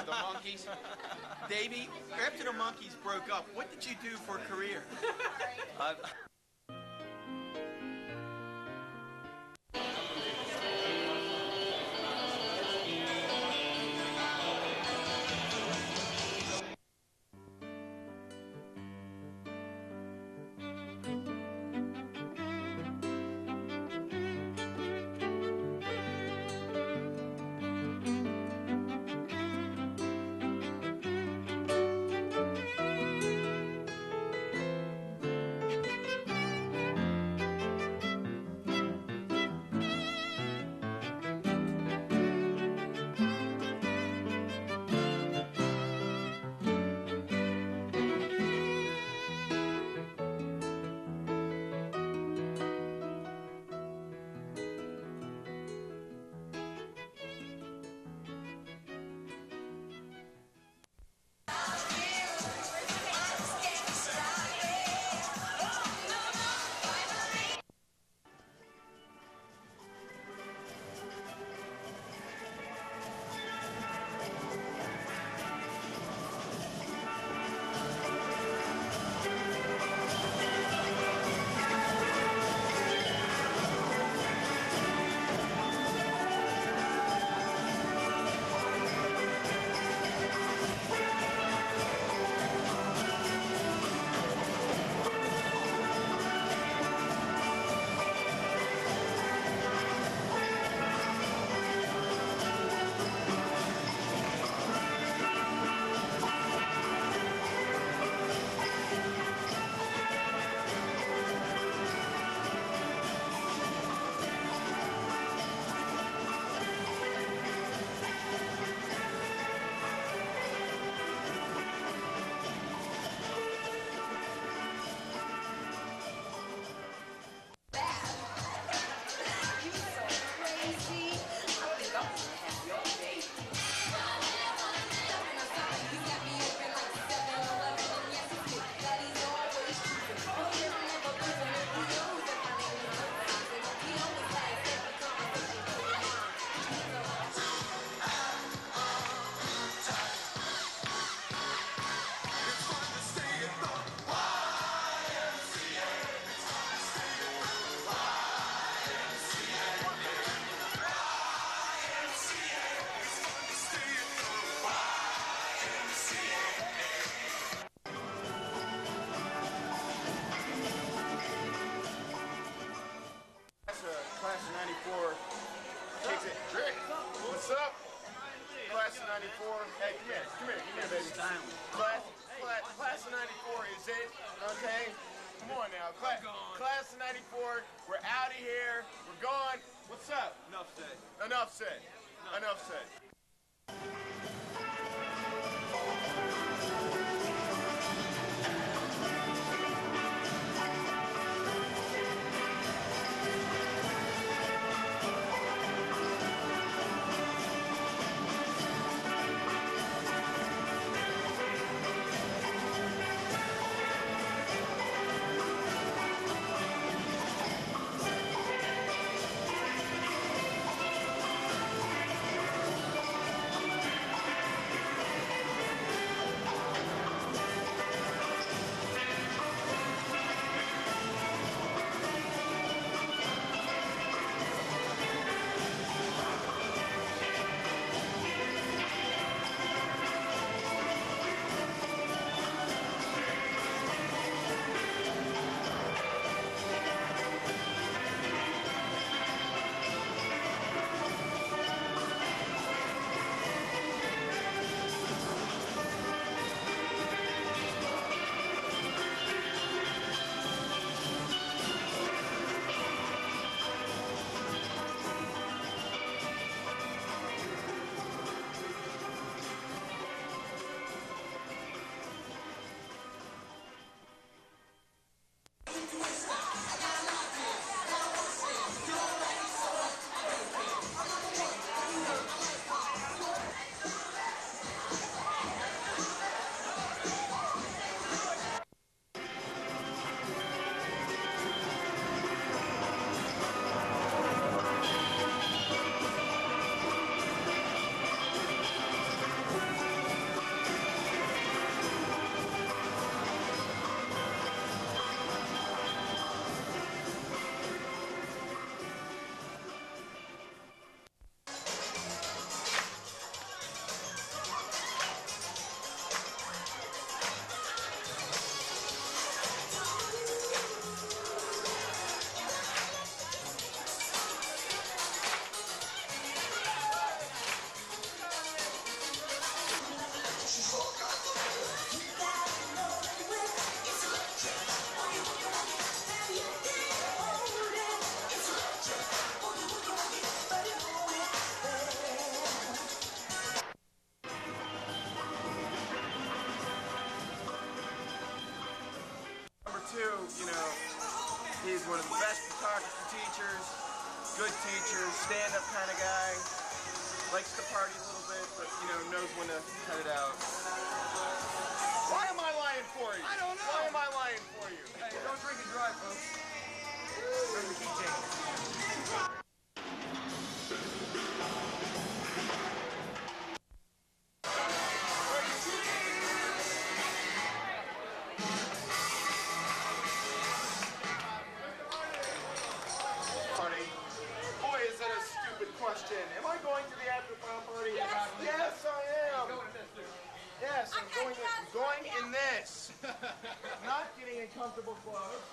The Monkees. Davey, after the Monkees broke up, what did you do for a career? Class of 94 kicks it. Rick, what's up? Class of 94. Hey, come here, baby. Class of 94 is it, okay? Come on now. Class of 94, we're out of here. We're gone. What's up? Enough said. Enough said. Enough said. you know, he's one of the best photography teachers, good teacher, stand-up kind of guy, likes to party a little bit, but, you know, knows when to cut it out. Why am I lying for you? I don't know. Why am I lying for you? Hey, don't drink and drive, folks. Remember the keychain. Boy, is that a stupid question. Am I going to the after prom party? Yes, I am. Yes, I'm going in this. Not getting in comfortable clothes.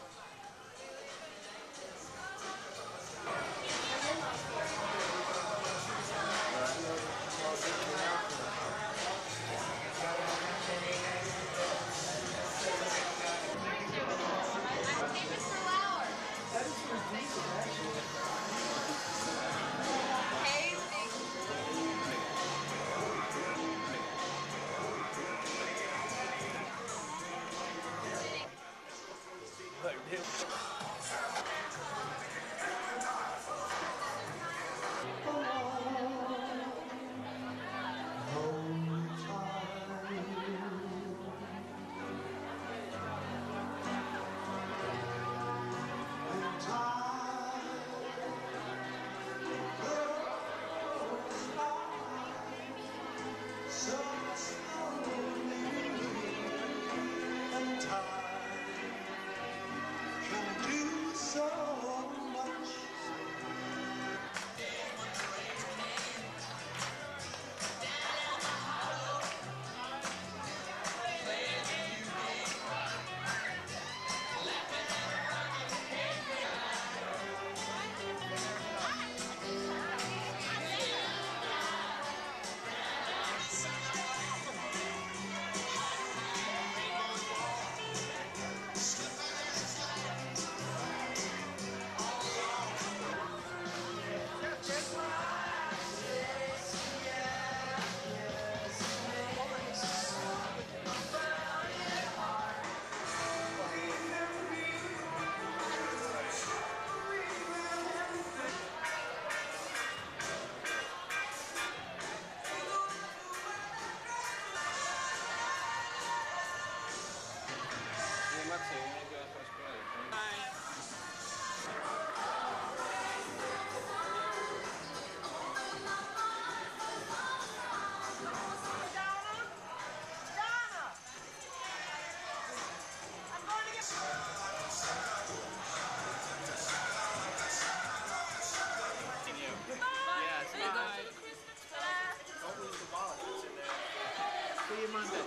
See you Monday.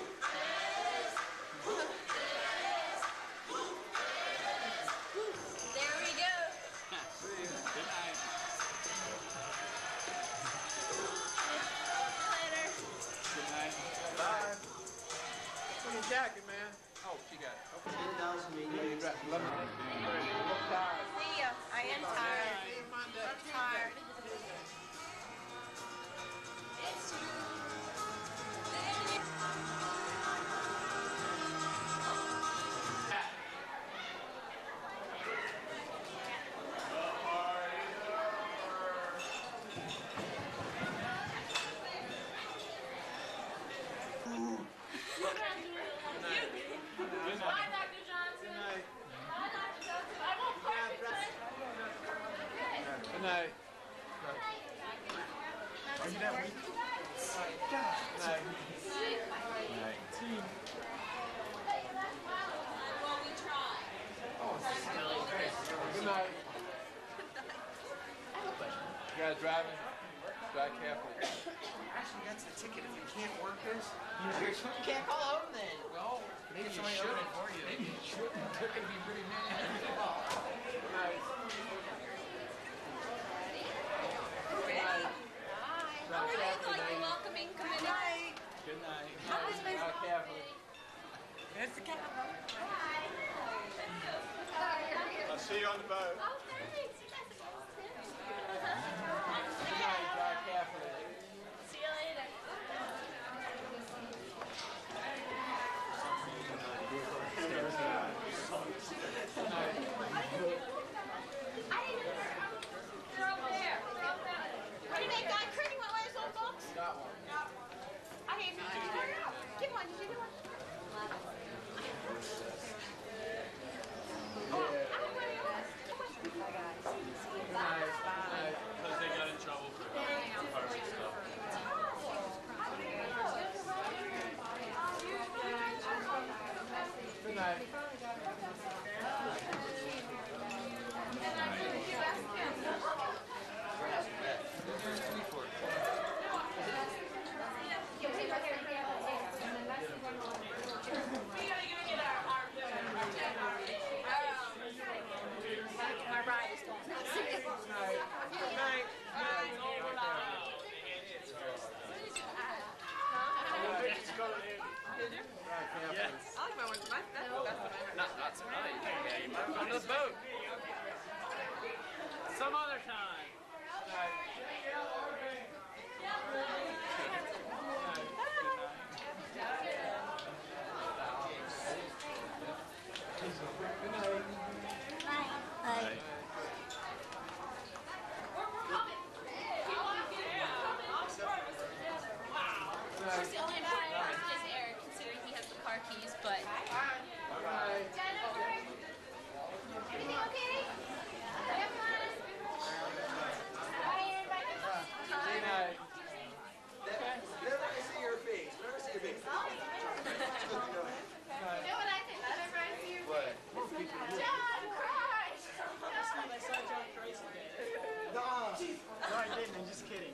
There we go. See you. Good night. Later. Good night. Bye. Where's your jacket, man? Oh, she got it. Okay. You got lemonade. You look tired. See ya. I am tired. See you Monday. I'm tired. Bye, Dr. Johnson. Good night. Bye, Dr. Johnson. I won't park it tonight. Good night. Are you that weak? Good night. Well, we tried. Good night. You guys driving? Drive carefully. Actually, that's the ticket. If you can't work this, You can't call home then. Well, maybe you somebody should. open it for you. Maybe you should. They're going to be pretty mad. Good night. Oh, we look like a welcoming committee. Good night. Hi. Drive carefully. There's the cat. I'll see you on the boat. Oh, thanks. You guys are Good night. Drive carefully. See you later. night. My ride is going. Good night. Yes. I like my one. That's the best one I heard. Not tonight. Yeah, you might on this boat. Some other time. She's the only guy is Eric, considering he has the car keys, but. Everything okay? Have fun. Bye, everybody. Good night. Never see your face. Never see your face. You know what I think whenever I see your What? John Christ! No. No, I didn't. I'm just kidding.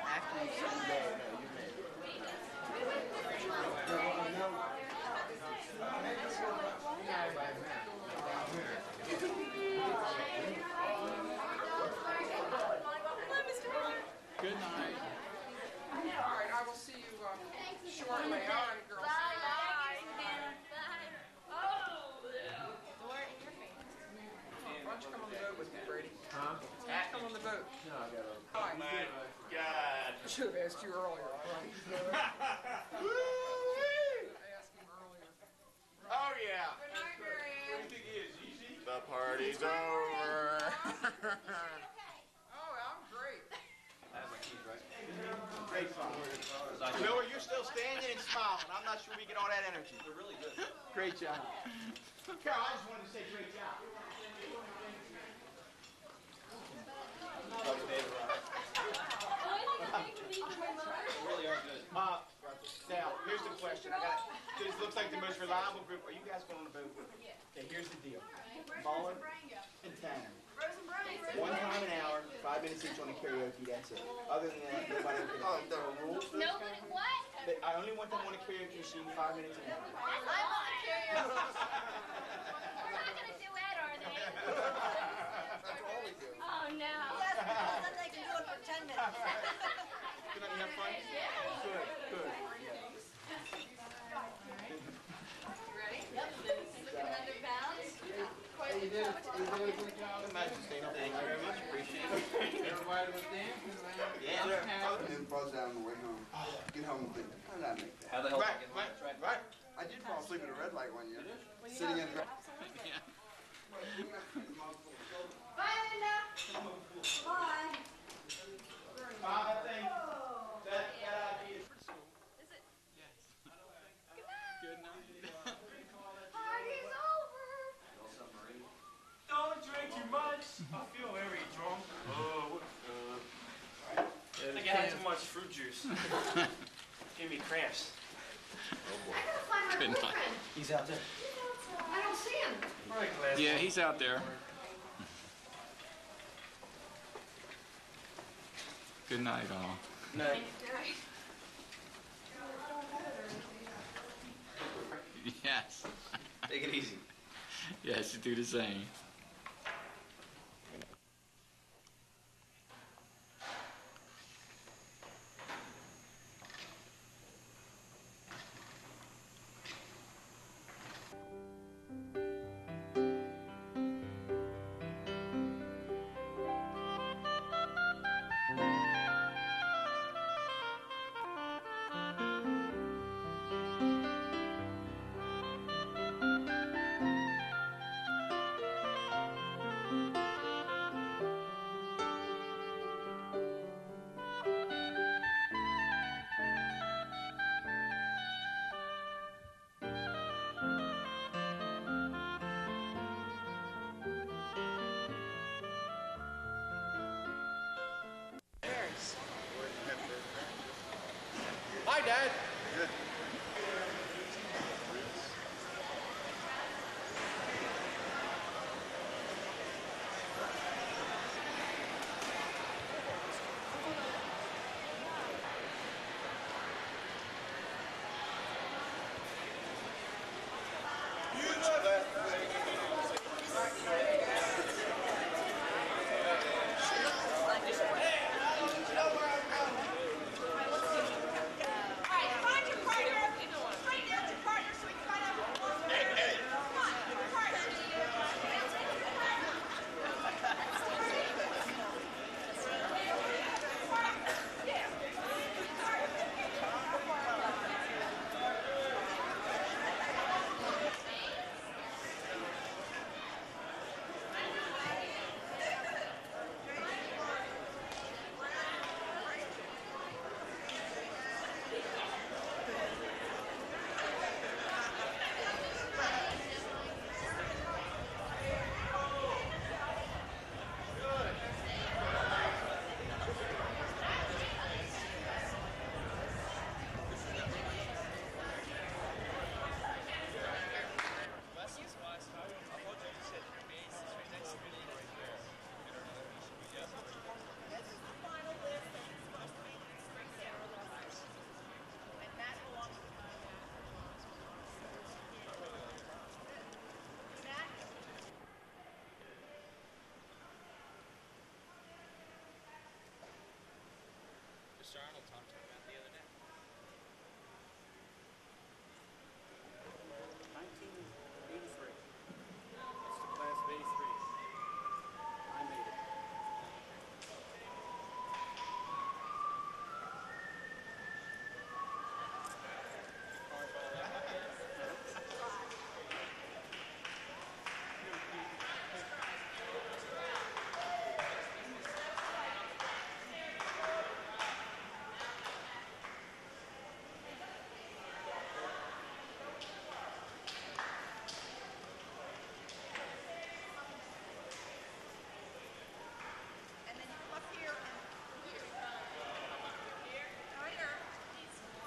After you said no, you made it. Good night. All right, I will see you shortly. All right, girls. Bye. Door in your face. Why don't you come on the boat with me, Brady? Huh? Come on the boat. No, I got to. All right. God. I should have asked you earlier. Right? I asked him earlier. Oh, yeah. Good night, Marianne. The party's over. Oh, I'm great. Great fun. Miller, you're still standing and smiling. I'm not sure we get all that energy. They're really good. Great job. Carol, I just wanted to say great job. Really are good. Now, here's the question. This looks like the most reliable group. Are you guys going on the boat with me? Okay, here's the deal. Muller and Tanner. 1 time an hour, 5 minutes each on the karaoke, that's it. Other than that, nobody can. Oh, there are rules? Nobody, what? I only want them on a karaoke machine 5 minutes an hour. I want to carry on. We're not going to duet, are they? That's all we do. Oh, no. Then they can do it for 10 minutes. Good night, you have fun? Good, good. Ready? Yep. Looking under bounds. Hey, you did a good job. Imagine staying up all Thank you night. very much. Appreciate it. Everybody was dancing, man. Yeah. And buzz down on the way home. Get home and think, how did I make that? How the hell did I Right, get right, home? right. I did fall asleep at a red light one year. Sitting in the Yeah. Bye, Linda. Bye. Bob, I think that idea is Is it? Yes. Good night. Good night. Party's over. Don't drink too much. I feel very drunk. I think I had too much fruit juice. Give me cramps. I gotta find my Good night. boyfriend. He's out there. I don't see him. Yeah, he's out there. Good night, all. night. Yes. Take it easy. Yes, you do the same. Hi, Dad. Good. Mr. Arnold talked to me about the other day. 1983. That's the class of 83. I made it. And then you come up here and here. Right here.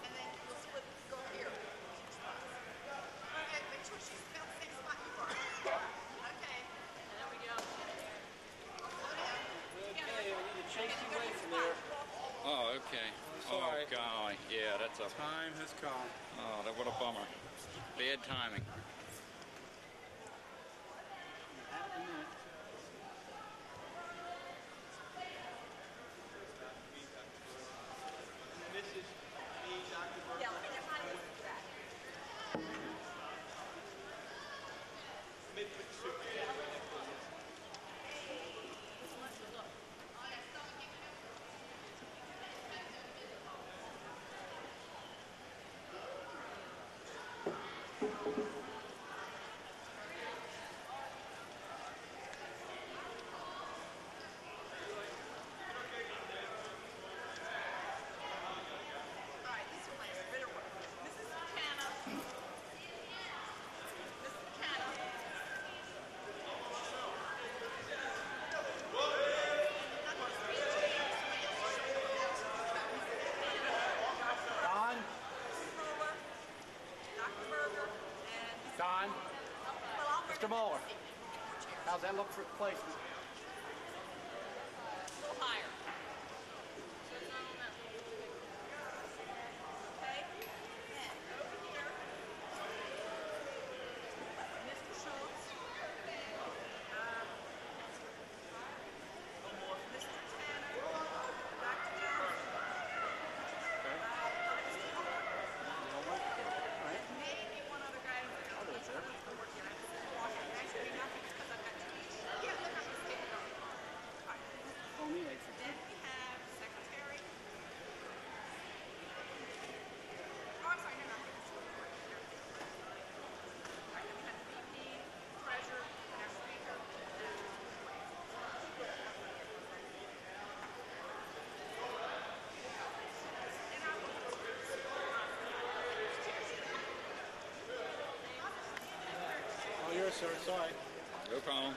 And then you'll split, go here. Okay, make sure she's about the same spot you are. Okay. And there we go. Slow down. Okay, we need to chase you away from there. Oh, okay. Sorry. Oh, golly. Yeah, that's a... Time has come. Oh, that what a bummer. Bad timing. Out in a minute. Yeah, let me get mine with that. All right, this one is better work. Mrs. McKenna. Mrs. McKenna. I'm going to speak to you. Don? Muller, Dr. Berger, and Don? well, I'll Mr. Muller. How's that look for placement? a little higher. Okay? Then over here, Mr. Schultz, Mr. Tanner, Dr. Johnson, maybe one other guy. Actually, nothing because I've got two. Yeah, they're not mistaken. All right. Call me 8:15. Then we have secretary. Oh, I'm sorry, no, no. All right, then we have VP, treasurer, and our speaker. Oh, yours, sir. Sorry. No problem.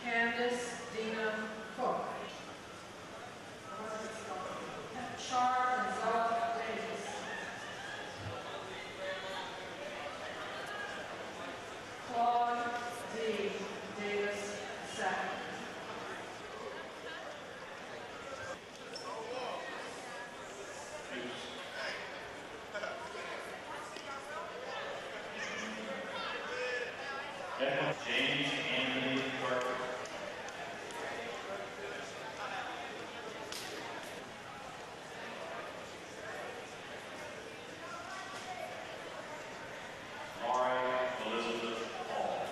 Candace Dina Cook. Char and Zella Davis. Claude D. Davis II. James Anthony Carter. Laura Elizabeth Hall.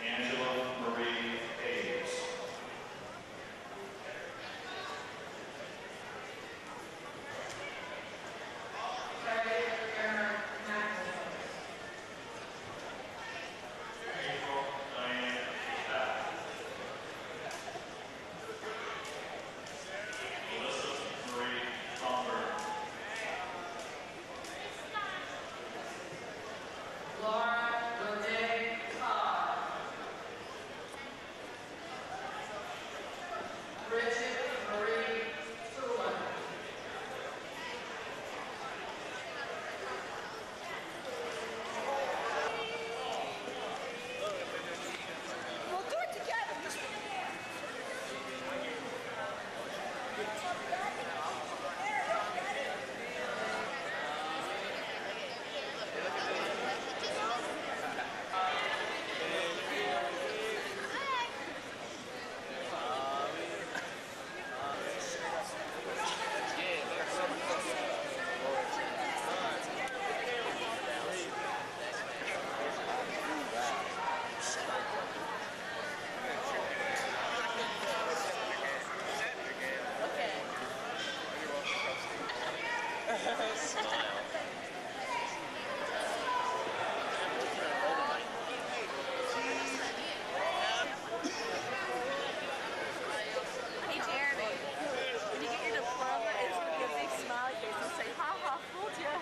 Angela Marie Hayes. April Diane Stout. Melissa Marie Thomberg. Laura Renee Todd. Bridget Marie Tulin. We'll do it together. Hey Jeremy, when you get your diploma, it's going to be a big smiley face and say, ha ha, fooled ya.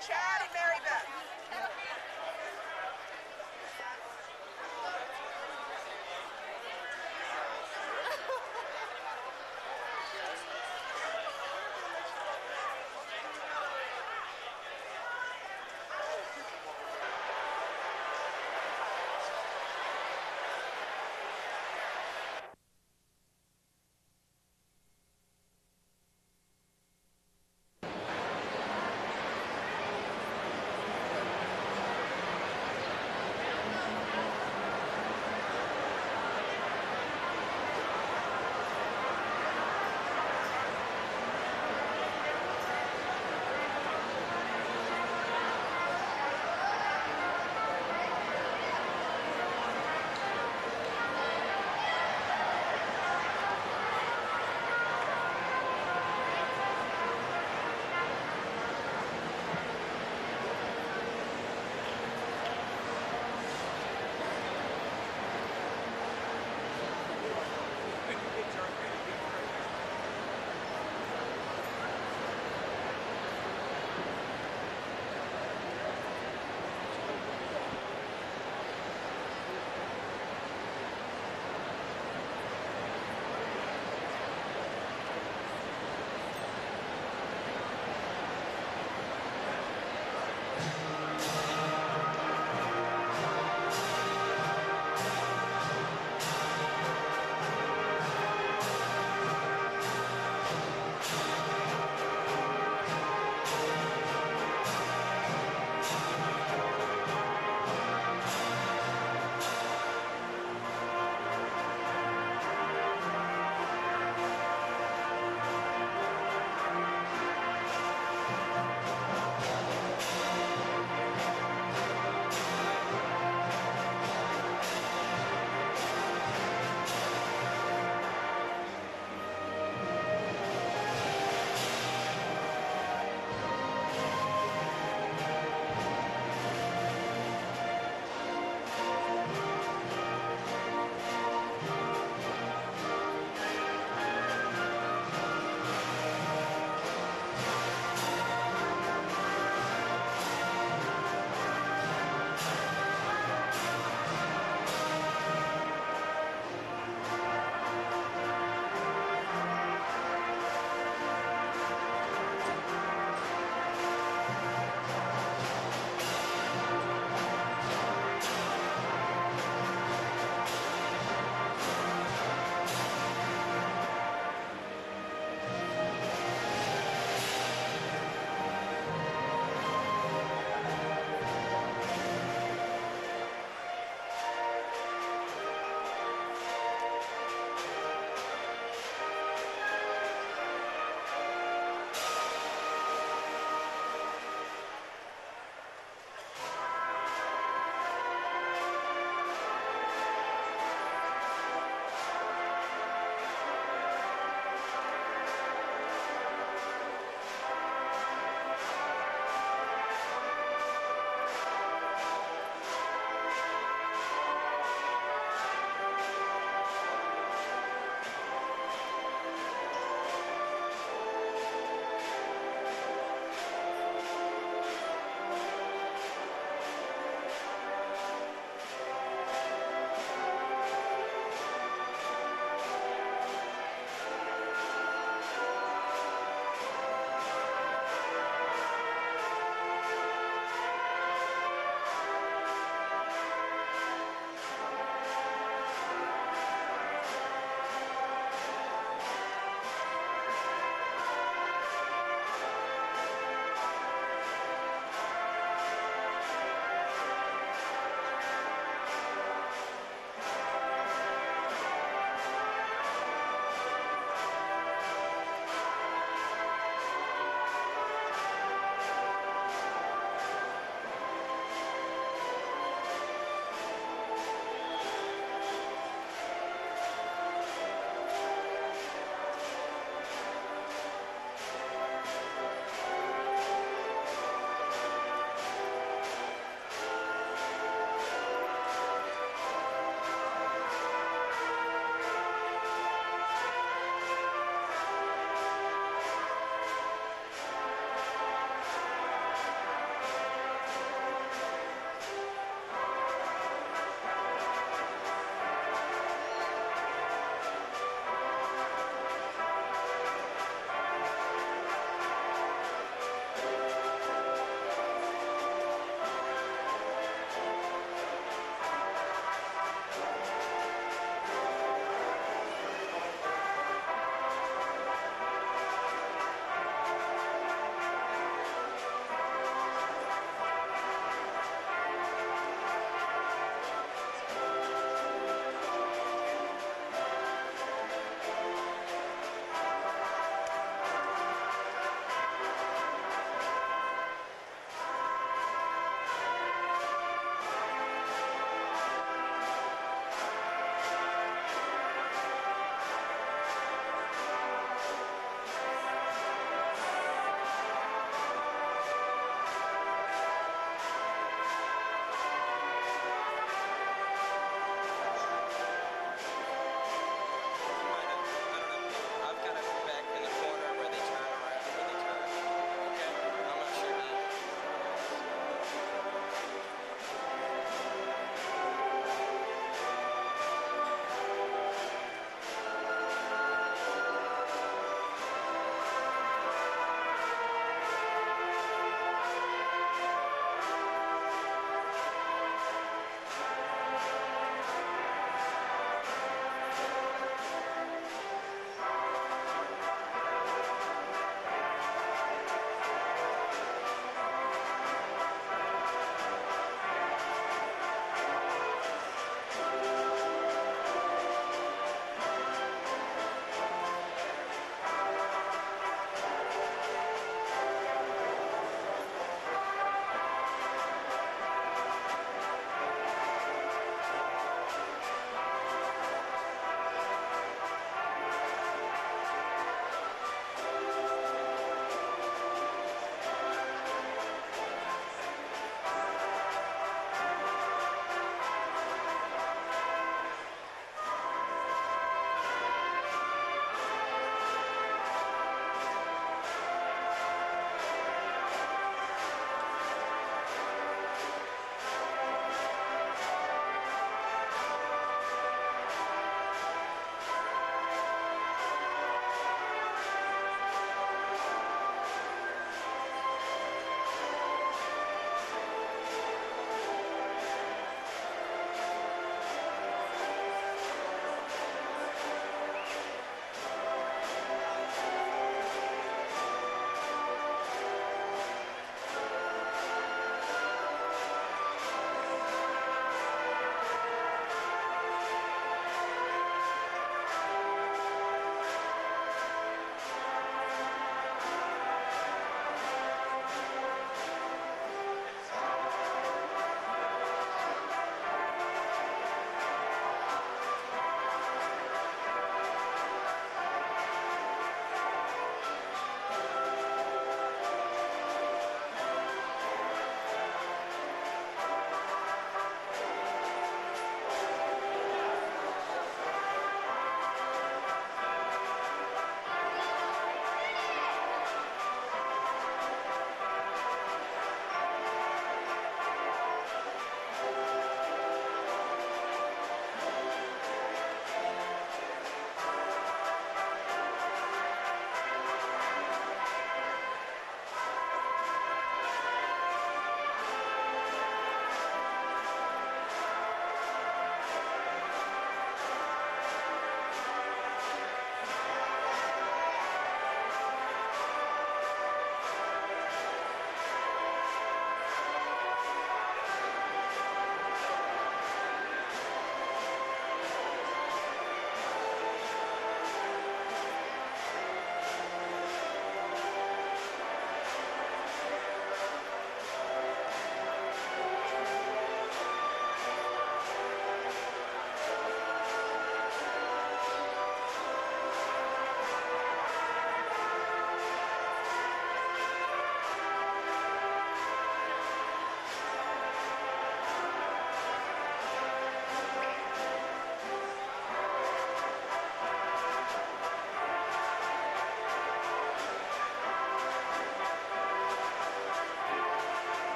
Chad and Mary Beth.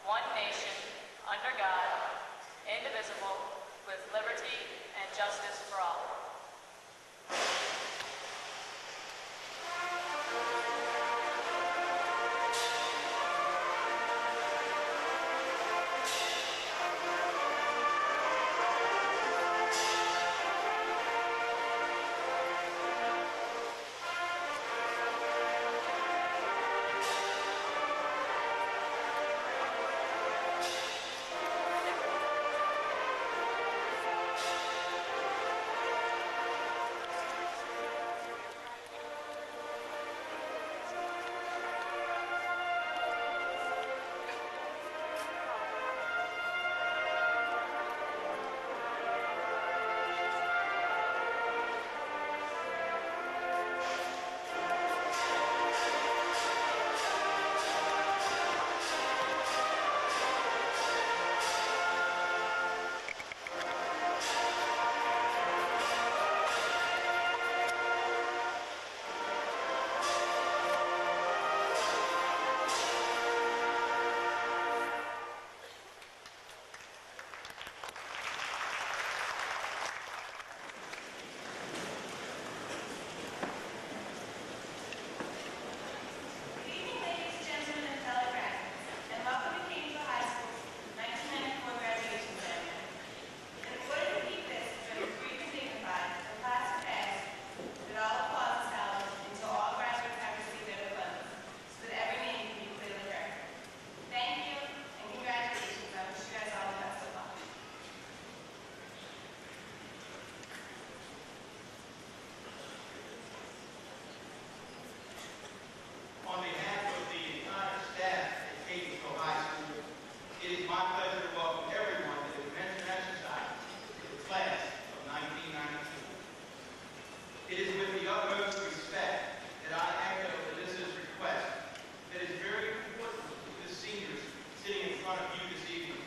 one nation, under God, indivisible, with liberty and justice for all. On behalf of the entire staff at Catonsville High School, it is my pleasure to welcome everyone to the commencement exercise for the class of 1992. It is with the utmost respect that I echo Alyssa's request that is very important to the seniors sitting in front of you this evening.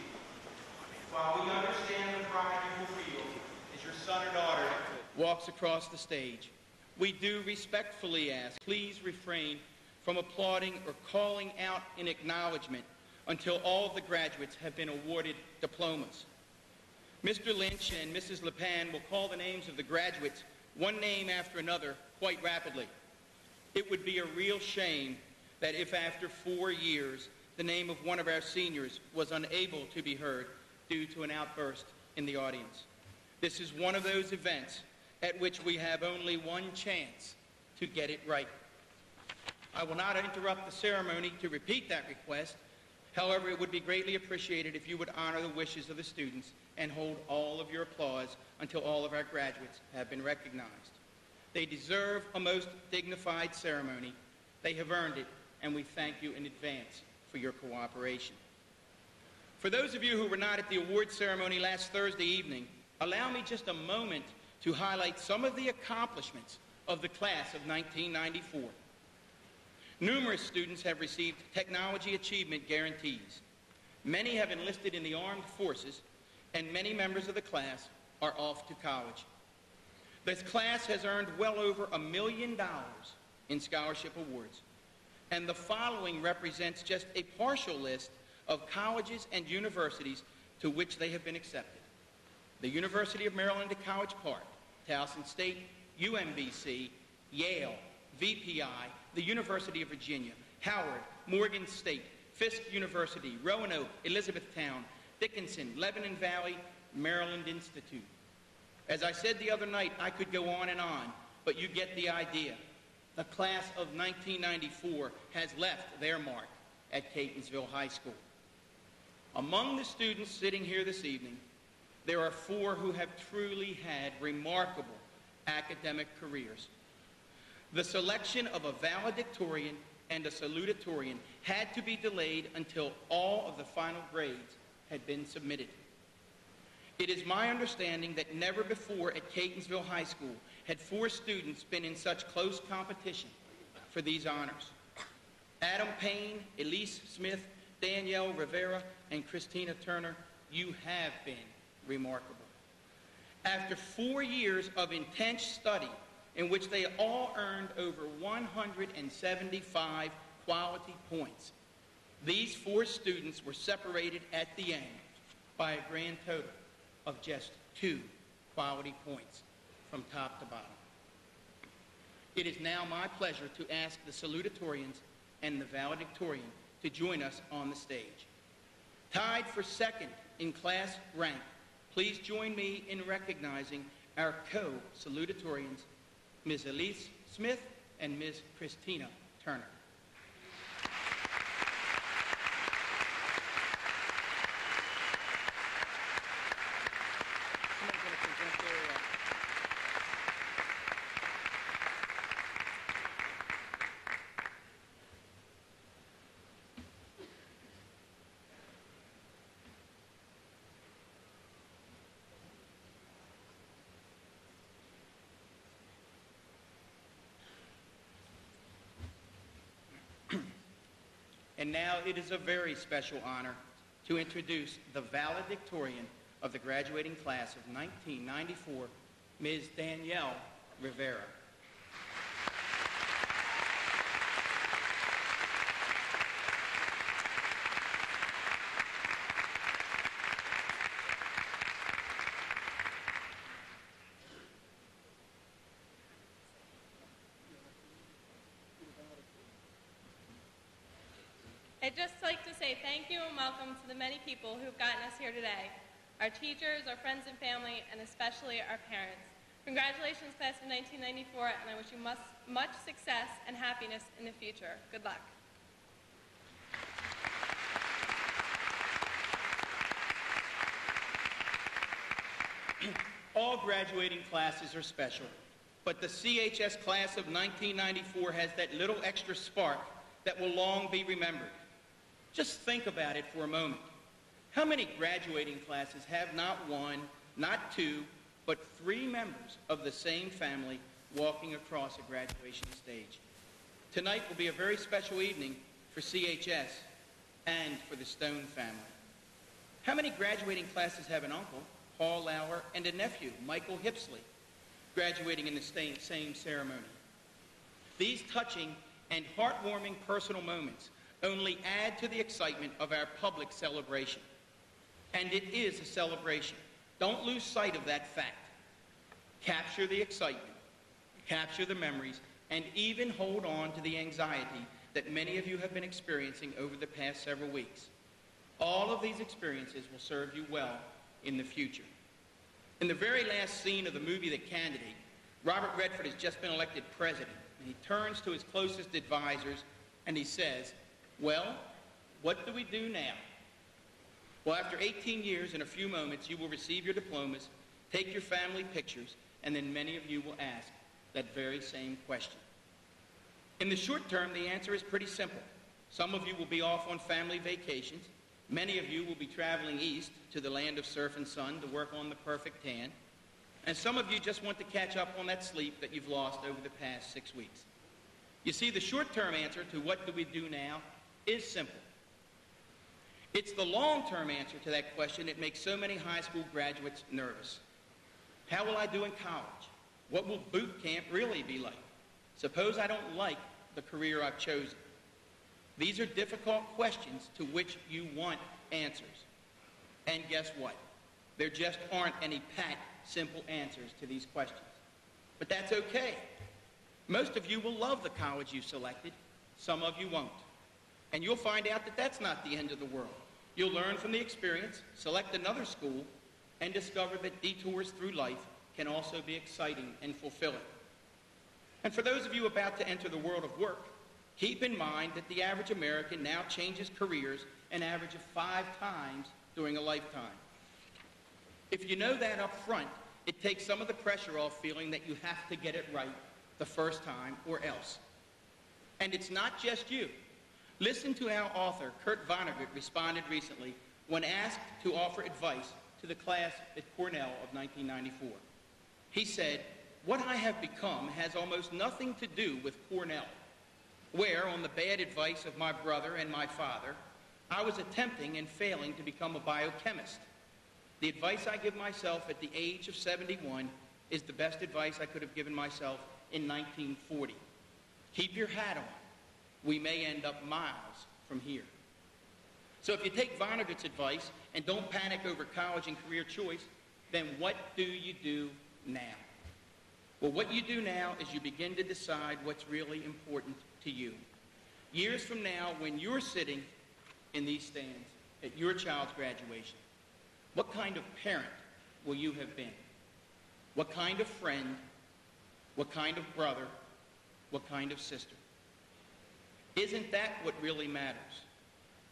While we understand the pride you will feel as your son or daughter walks across the stage, we do respectfully ask, please refrain from applauding or calling out in acknowledgement until all of the graduates have been awarded diplomas. Mr. Lynch and Mrs. LePan will call the names of the graduates one name after another quite rapidly. It would be a real shame that if after 4 years the name of one of our seniors was unable to be heard due to an outburst in the audience. This is one of those events at which we have only one chance to get it right. I will not interrupt the ceremony to repeat that request. However, it would be greatly appreciated if you would honor the wishes of the students and hold all of your applause until all of our graduates have been recognized. They deserve a most dignified ceremony. They have earned it, and we thank you in advance for your cooperation. For those of you who were not at the award ceremony last Thursday evening, allow me just a moment to highlight some of the accomplishments of the class of 1994. Numerous students have received technology achievement guarantees. Many have enlisted in the armed forces, and many members of the class are off to college. This class has earned well over $1 million in scholarship awards, and the following represents just a partial list of colleges and universities to which they have been accepted. The University of Maryland at College Park, Towson State, UMBC, Yale, VPI, the University of Virginia, Howard, Morgan State, Fisk University, Roanoke, Elizabethtown, Dickinson, Lebanon Valley, Maryland Institute. As I said the other night, I could go on, but you get the idea. The class of 1994 has left their mark at Catonsville High School. Among the students sitting here this evening, there are 4 who have truly had remarkable academic careers. The selection of a valedictorian and a salutatorian had to be delayed until all of the final grades had been submitted. It is my understanding that never before at Catonsville High School had 4 students been in such close competition for these honors. Adam Payne, Elise Smith, Danielle Rivera, and Christina Turner, you have been remarkable. After 4 years of intense study, in which they all earned over 175 quality points, These 4 students were separated at the end by a grand total of just 2 quality points from top to bottom. It is now my pleasure to ask the salutatorians and the valedictorian to join us on the stage. Tied for second in class rank, please join me in recognizing our co-salutatorians, Ms. Elise Smith and Ms. Christina Turner. Somebody's going to present their And now it is a very special honor to introduce the valedictorian of the graduating class of 1994, Ms. Danielle Rivera. I'd just like to say thank you and welcome to the many people who've gotten us here today. Our teachers, our friends and family, and especially our parents. Congratulations, class of 1994, and I wish you much success and happiness in the future. Good luck. All graduating classes are special, but the CHS class of 1994 has that little extra spark that will long be remembered. Just think about it for a moment. How many graduating classes have not 1, not 2, but 3 members of the same family walking across a graduation stage? Tonight will be a very special evening for CHS and for the Stone family. How many graduating classes have an uncle, Paul Lauer, and a nephew, Michael Hipsley, graduating in the same ceremony? These touching and heartwarming personal moments only add to the excitement of our public celebration. And it is a celebration. Don't lose sight of that fact. Capture the excitement, capture the memories, and even hold on to the anxiety that many of you have been experiencing over the past several weeks. All of these experiences will serve you well in the future. In the very last scene of the movie The Candidate, Robert Redford has just been elected president, and he turns to his closest advisors and he says, "Well, what do we do now?" Well, after 18 years, in a few moments, you will receive your diplomas, take your family pictures, and then many of you will ask that very same question. In the short term, the answer is pretty simple. Some of you will be off on family vacations. Many of you will be traveling east to the land of surf and sun to work on the perfect tan. And some of you just want to catch up on that sleep that you've lost over the past 6 weeks. You see, the short-term answer to what do we do now is simple. It's the long-term answer to that question that makes so many high school graduates nervous. How will I do in college? What will boot camp really be like? Suppose I don't like the career I've chosen. These are difficult questions to which you want answers. And guess what? There just aren't any pat, simple answers to these questions. But that's okay. Most of you will love the college you selected. Some of you won't. And you'll find out that that's not the end of the world. You'll learn from the experience, select another school, and discover that detours through life can also be exciting and fulfilling. And for those of you about to enter the world of work, keep in mind that the average American now changes careers an average of 5 times during a lifetime. If you know that up front, it takes some of the pressure off feeling that you have to get it right the first time or else. And it's not just you. Listen to how author Kurt Vonnegut responded recently when asked to offer advice to the class at Cornell of 1994. He said, "What I have become has almost nothing to do with Cornell, where, on the bad advice of my brother and my father, I was attempting and failing to become a biochemist. The advice I give myself at the age of 71 is the best advice I could have given myself in 1940. Keep your hat on. We may end up miles from here." So if you take Vonnegutt's advice and don't panic over college and career choice, then what do you do now? Well, what you do now is you begin to decide what's really important to you. Years from now, when you're sitting in these stands at your child's graduation, what kind of parent will you have been? What kind of friend? What kind of brother? What kind of sister? Isn't that what really matters?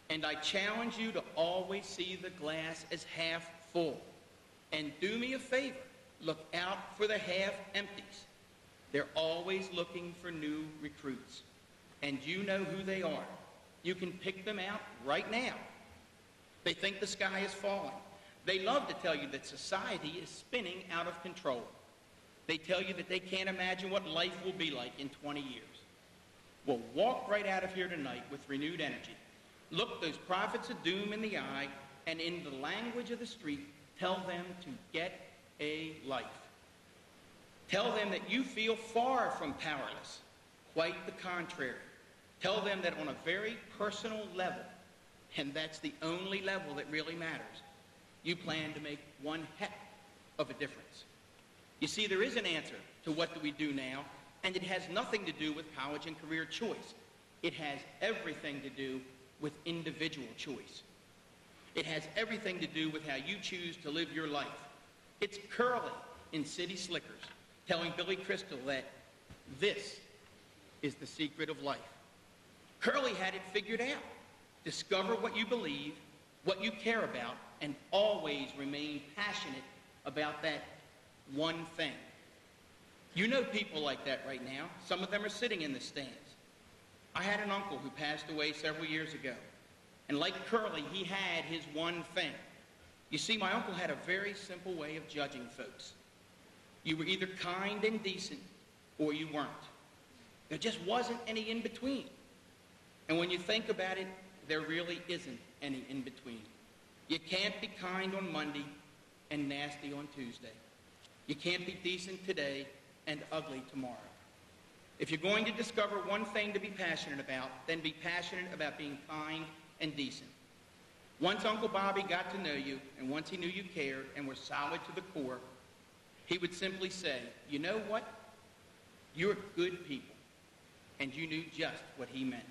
And I challenge you to always see the glass as half full. And do me a favor, look out for the half empties. They're always looking for new recruits. And you know who they are. You can pick them out right now. They think the sky is falling. They love to tell you that society is spinning out of control. They tell you that they can't imagine what life will be like in 20 years. Well, walk right out of here tonight with renewed energy. Look those prophets of doom in the eye, and in the language of the street, tell them to get a life. Tell them that you feel far from powerless. Quite the contrary. Tell them that on a very personal level, and that's the only level that really matters, you plan to make one heck of a difference. You see, there is an answer to what do we do now, and it has nothing to do with college and career choice. It has everything to do with individual choice. It has everything to do with how you choose to live your life. It's Curly in City Slickers telling Billy Crystal that this is the secret of life. Curly had it figured out. Discover what you believe, what you care about, and always remain passionate about that one thing. You know people like that right now. Some of them are sitting in the stands. I had an uncle who passed away several years ago. And like Curly, he had his one thing. You see, my uncle had a very simple way of judging folks. You were either kind and decent, or you weren't. There just wasn't any in between. And when you think about it, there really isn't any in between. You can't be kind on Monday and nasty on Tuesday. You can't be decent today and ugly tomorrow. If you're going to discover one thing to be passionate about, then be passionate about being kind and decent. Once Uncle Bobby got to know you, and once he knew you cared and were solid to the core, he would simply say, you know what? You're good people. And you knew just what he meant.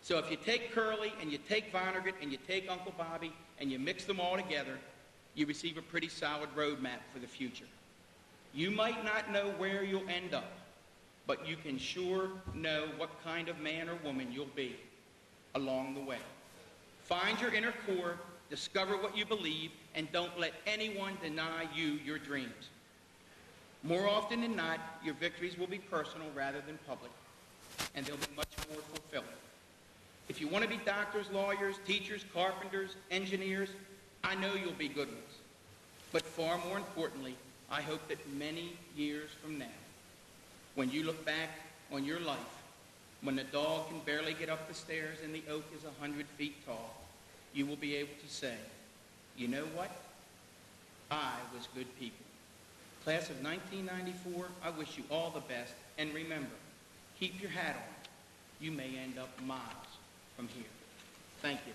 So if you take Curly and you take Vonnegut and you take Uncle Bobby and you mix them all together, you receive a pretty solid roadmap for the future. You might not know where you'll end up, but you can sure know what kind of man or woman you'll be along the way. Find your inner core, discover what you believe, and don't let anyone deny you your dreams. More often than not, your victories will be personal rather than public, and they'll be much more fulfilling. If you want to be doctors, lawyers, teachers, carpenters, engineers, I know you'll be good ones. But far more importantly, I hope that many years from now, when you look back on your life, when the dog can barely get up the stairs and the oak is 100 feet tall, you will be able to say, you know what? I was good people. Class of 1994, I wish you all the best. And remember, keep your hat on. You may end up miles from here. Thank you.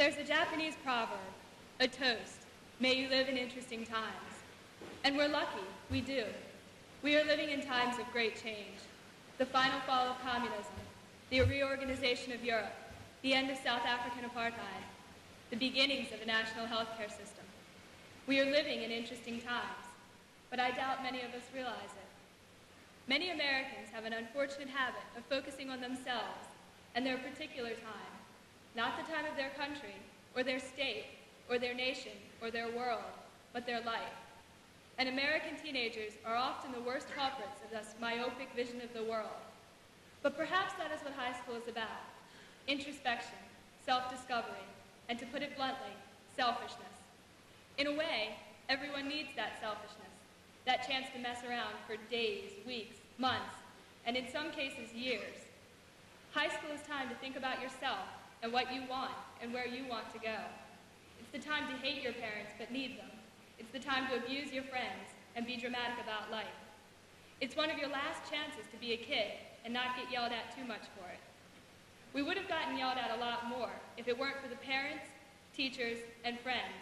There's a Japanese proverb, a toast, may you live in interesting times. And we're lucky, we do. We are living in times of great change. The final fall of communism, the reorganization of Europe, the end of South African apartheid, the beginnings of a national healthcare system. We are living in interesting times, but I doubt many of us realize it. Many Americans have an unfortunate habit of focusing on themselves and their particular time, not the time of their country, or their state, or their nation, or their world, but their life. And American teenagers are often the worst culprits of this myopic vision of the world. But perhaps that is what high school is about: introspection, self-discovery, and to put it bluntly, selfishness. In a way, everyone needs that selfishness, that chance to mess around for days, weeks, months, and in some cases, years. High school is time to think about yourself and what you want and where you want to go. It's the time to hate your parents but need them. It's the time to abuse your friends and be dramatic about life. It's one of your last chances to be a kid and not get yelled at too much for it. We would have gotten yelled at a lot more if it weren't for the parents, teachers, and friends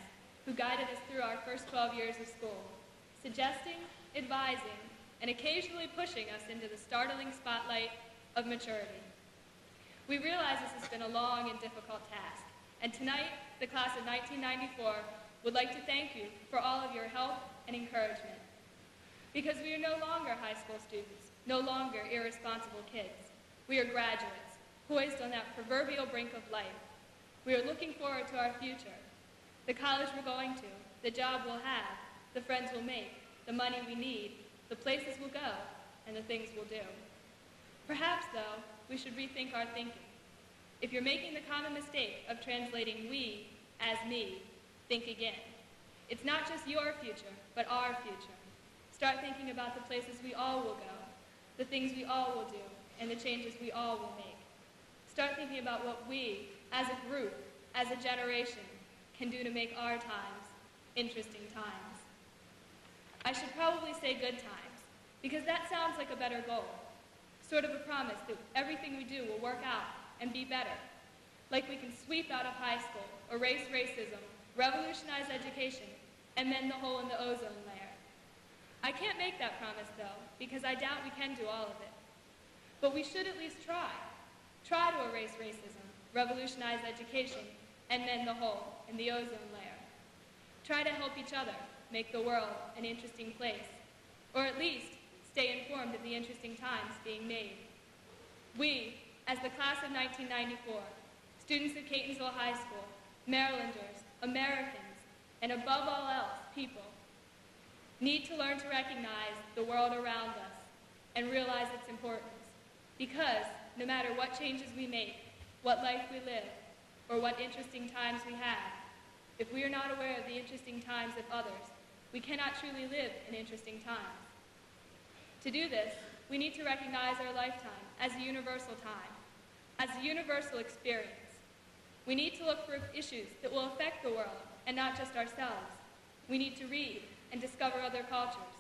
who guided us through our first 12 years of school, suggesting, advising, and occasionally pushing us into the startling spotlight of maturity. We realize this has been a long and difficult task, and tonight, the class of 1994 would like to thank you for all of your help and encouragement. Because we are no longer high school students, no longer irresponsible kids. We are graduates, poised on that proverbial brink of life. We are looking forward to our future. The college we're going to, the job we'll have, the friends we'll make, the money we need, the places we'll go, and the things we'll do. Perhaps, though, we should rethink our thinking. If you're making the common mistake of translating we as me, think again. It's not just your future, but our future. Start thinking about the places we all will go, the things we all will do, and the changes we all will make. Start thinking about what we, as a group, as a generation, can do to make our times interesting times. I should probably say good times, because that sounds like a better goal. Sort of a promise that everything we do will work out and be better. Like we can sweep out of high school, erase racism, revolutionize education, and mend the hole in the ozone layer. I can't make that promise, though, because I doubt we can do all of it. But we should at least try. Try to erase racism, revolutionize education, and mend the hole in the ozone layer. Try to help each other make the world an interesting place, or at least stay informed of the interesting times being made. We, as the class of 1994, students of Catonsville High School, Marylanders, Americans, and above all else, people, need to learn to recognize the world around us and realize its importance. Because no matter what changes we make, what life we live, or what interesting times we have, if we are not aware of the interesting times of others, we cannot truly live in interesting times. To do this, we need to recognize our lifetime as a universal time, as a universal experience. We need to look for issues that will affect the world and not just ourselves. We need to read and discover other cultures.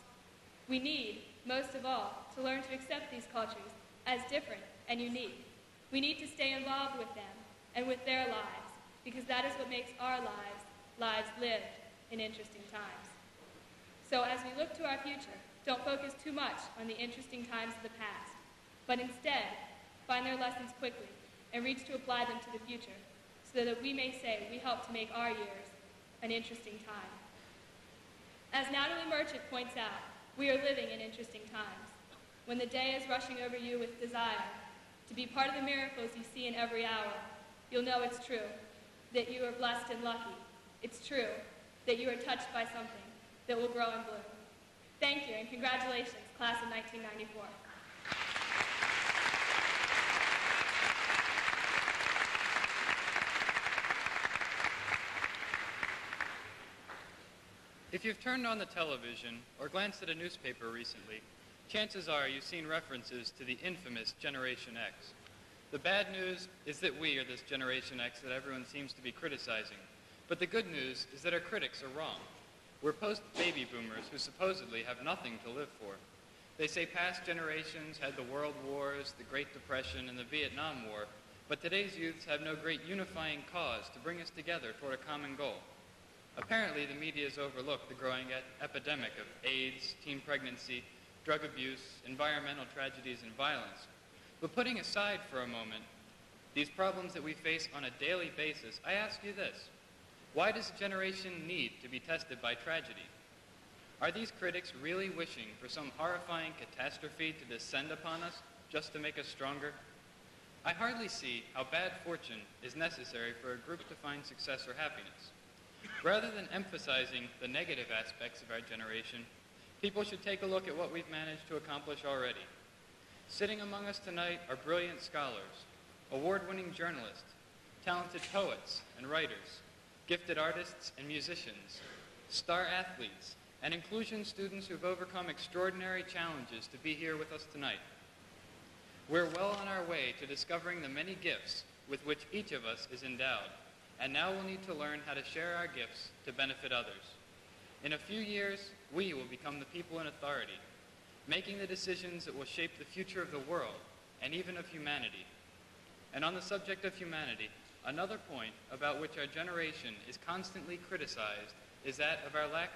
We need, most of all, to learn to accept these cultures as different and unique. We need to stay involved with them and with their lives, because that is what makes our lives lived in interesting times. So as we look to our future, don't focus too much on the interesting times of the past, but instead find their lessons quickly and reach to apply them to the future, so that we may say we helped to make our years an interesting time. As Natalie Merchant points out, we are living in interesting times. When the day is rushing over you with desire to be part of the miracles you see in every hour, you'll know it's true, that you are blessed and lucky. It's true that you are touched by something that will grow and bloom. Thank you, and congratulations, class of 1994. If you've turned on the television or glanced at a newspaper recently, chances are you've seen references to the infamous Generation X. The bad news is that we are this Generation X that everyone seems to be criticizing. But the good news is that our critics are wrong. We're post-baby boomers who supposedly have nothing to live for. They say past generations had the World Wars, the Great Depression, and the Vietnam War, But today's youths have no great unifying cause to bring us together toward a common goal. Apparently, the media has overlooked the growing epidemic of AIDS, teen pregnancy, drug abuse, environmental tragedies, and violence. But putting aside for a moment these problems that we face on a daily basis, I ask you this: why does a generation need to be tested by tragedy? Are these critics really wishing for some horrifying catastrophe to descend upon us just to make us stronger? I hardly see how bad fortune is necessary for a group to find success or happiness. Rather than emphasizing the negative aspects of our generation, people should take a look at what we've managed to accomplish already. Sitting among us tonight are brilliant scholars, award-winning journalists, talented poets and writers, gifted artists and musicians, star athletes, and inclusion students who've overcome extraordinary challenges to be here with us tonight. We're well on our way to discovering the many gifts with which each of us is endowed, and now we'll need to learn how to share our gifts to benefit others. In a few years, we will become the people in authority, making the decisions that will shape the future of the world and even of humanity. And on the subject of humanity, another point about which our generation is constantly criticized is that of our lack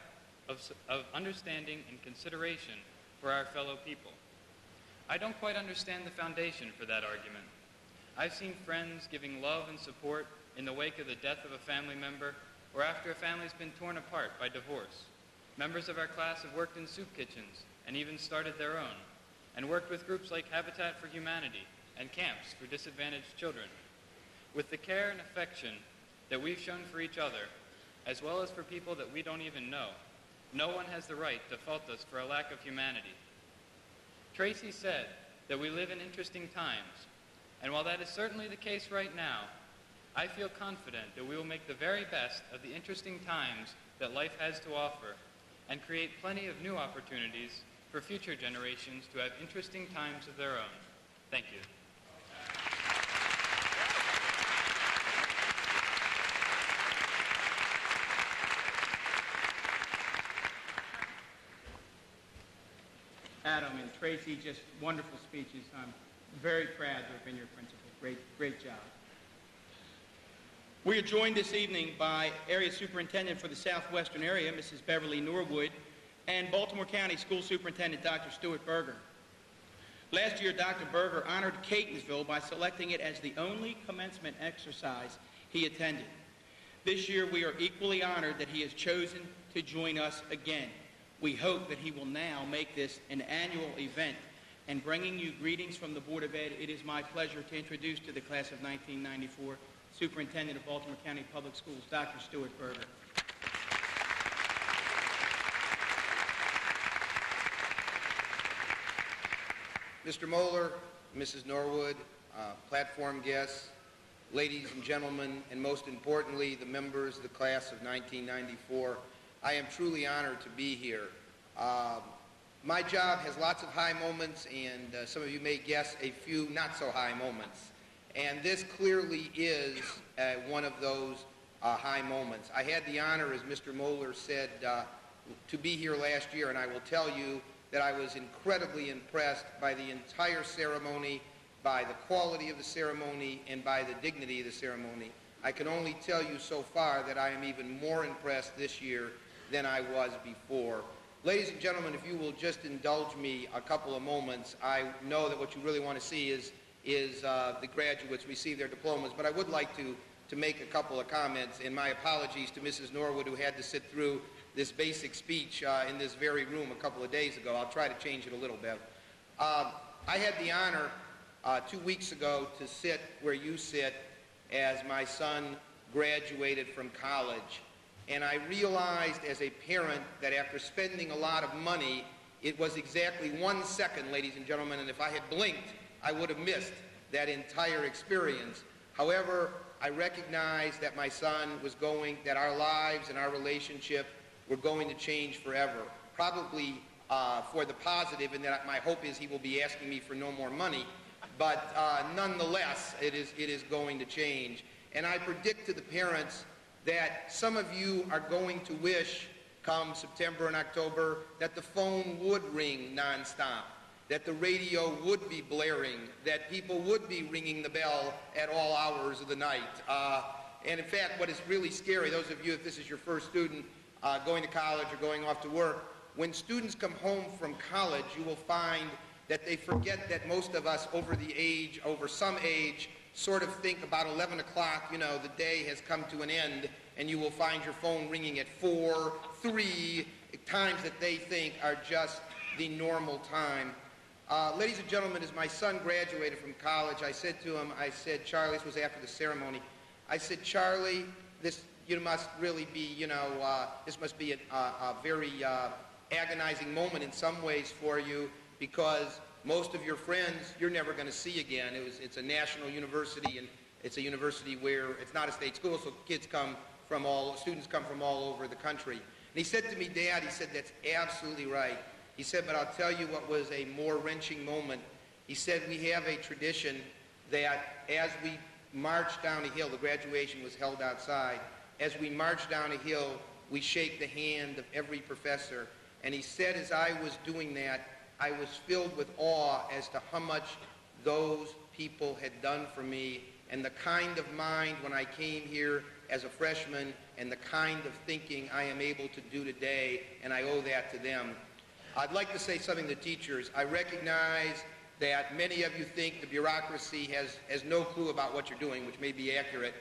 of understanding and consideration for our fellow people. I don't quite understand the foundation for that argument. I've seen friends giving love and support in the wake of the death of a family member or after a family's been torn apart by divorce. Members of our class have worked in soup kitchens and even started their own, and worked with groups like Habitat for Humanity and camps for disadvantaged children. With the care and affection that we've shown for each other, as well as for people that we don't even know, no one has the right to fault us for a lack of humanity. Tracy said that we live in interesting times, and while that is certainly the case right now, I feel confident that we will make the very best of the interesting times that life has to offer and create plenty of new opportunities for future generations to have interesting times of their own. Thank you. Adam and Tracy, just wonderful speeches. I'm very proud to have been your principal. Great job. We are joined this evening by Area Superintendent for the Southwestern area, Mrs. Beverly Norwood, and Baltimore County School Superintendent Dr. Stuart Berger. Last year, Dr. Berger honored Catonsville by selecting it as the only commencement exercise he attended. This year, we are equally honored that he has chosen to join us again. We hope that he will now make this an annual event. And bringing you greetings from the Board of Ed, it is my pleasure to introduce to the class of 1994, Superintendent of Baltimore County Public Schools, Dr. Stuart Berger. Mr. Moeller, Mrs. Norwood, platform guests, ladies and gentlemen, and most importantly, the members of the class of 1994, I am truly honored to be here. My job has lots of high moments, and some of you may guess a few not so high moments. And this clearly is one of those high moments. I had the honor, as Mr. Moeller said, to be here last year, and I will tell you that I was incredibly impressed by the entire ceremony, by the quality of the ceremony, and by the dignity of the ceremony. I can only tell you so far that I am even more impressed this year than I was before. Ladies and gentlemen, if you will just indulge me a couple of moments, I know that what you really want to see is the graduates receive their diplomas, but I would like to make a couple of comments, and my apologies to Mrs. Norwood, who had to sit through this basic speech in this very room a couple of days ago. I'll try to change it a little bit. I had the honor 2 weeks ago to sit where you sit as my son graduated from college. And I realized as a parent that after spending a lot of money, it was exactly 1 second, ladies and gentlemen, and if I had blinked, I would have missed that entire experience. However, I recognized that my son was going, that our lives and our relationship were going to change forever, probably for the positive, and that my hope is he will be asking me for no more money, but nonetheless, it is going to change. And I predict to the parents that some of you are going to wish, come September and October, that the phone would ring nonstop. that the radio would be blaring, that people would be ringing the bell at all hours of the night. And in fact, what is really scary, those of you, if this is your first student going to college or going off to work, when students come home from college, you will find that they forget that most of us over some age, sort of think about 11 o'clock, you know, the day has come to an end, and you will find your phone ringing at 4, 3, times that they think are just the normal time. Ladies and gentlemen, as my son graduated from college, I said to him, I said, Charlie, this was after the ceremony, I said, Charlie, you must really be, you know, this must be a very agonizing moment in some ways for you, because most of your friends you're never going to see again. It's a national university, and it's a university where it's not a state school, so students come from all over the country. And he said to me, Dad, he said, that's absolutely right. He said, but I'll tell you what was a more wrenching moment. He said, we have a tradition that as we march down a hill, the graduation was held outside, as we march down a hill, we shake the hand of every professor. And he said, as I was doing that, I was filled with awe as to how much those people had done for me, and the kind of mind when I came here as a freshman, and the kind of thinking I am able to do today, and I owe that to them. I'd like to say something to teachers. I recognize that many of you think the bureaucracy has no clue about what you're doing, which may be accurate,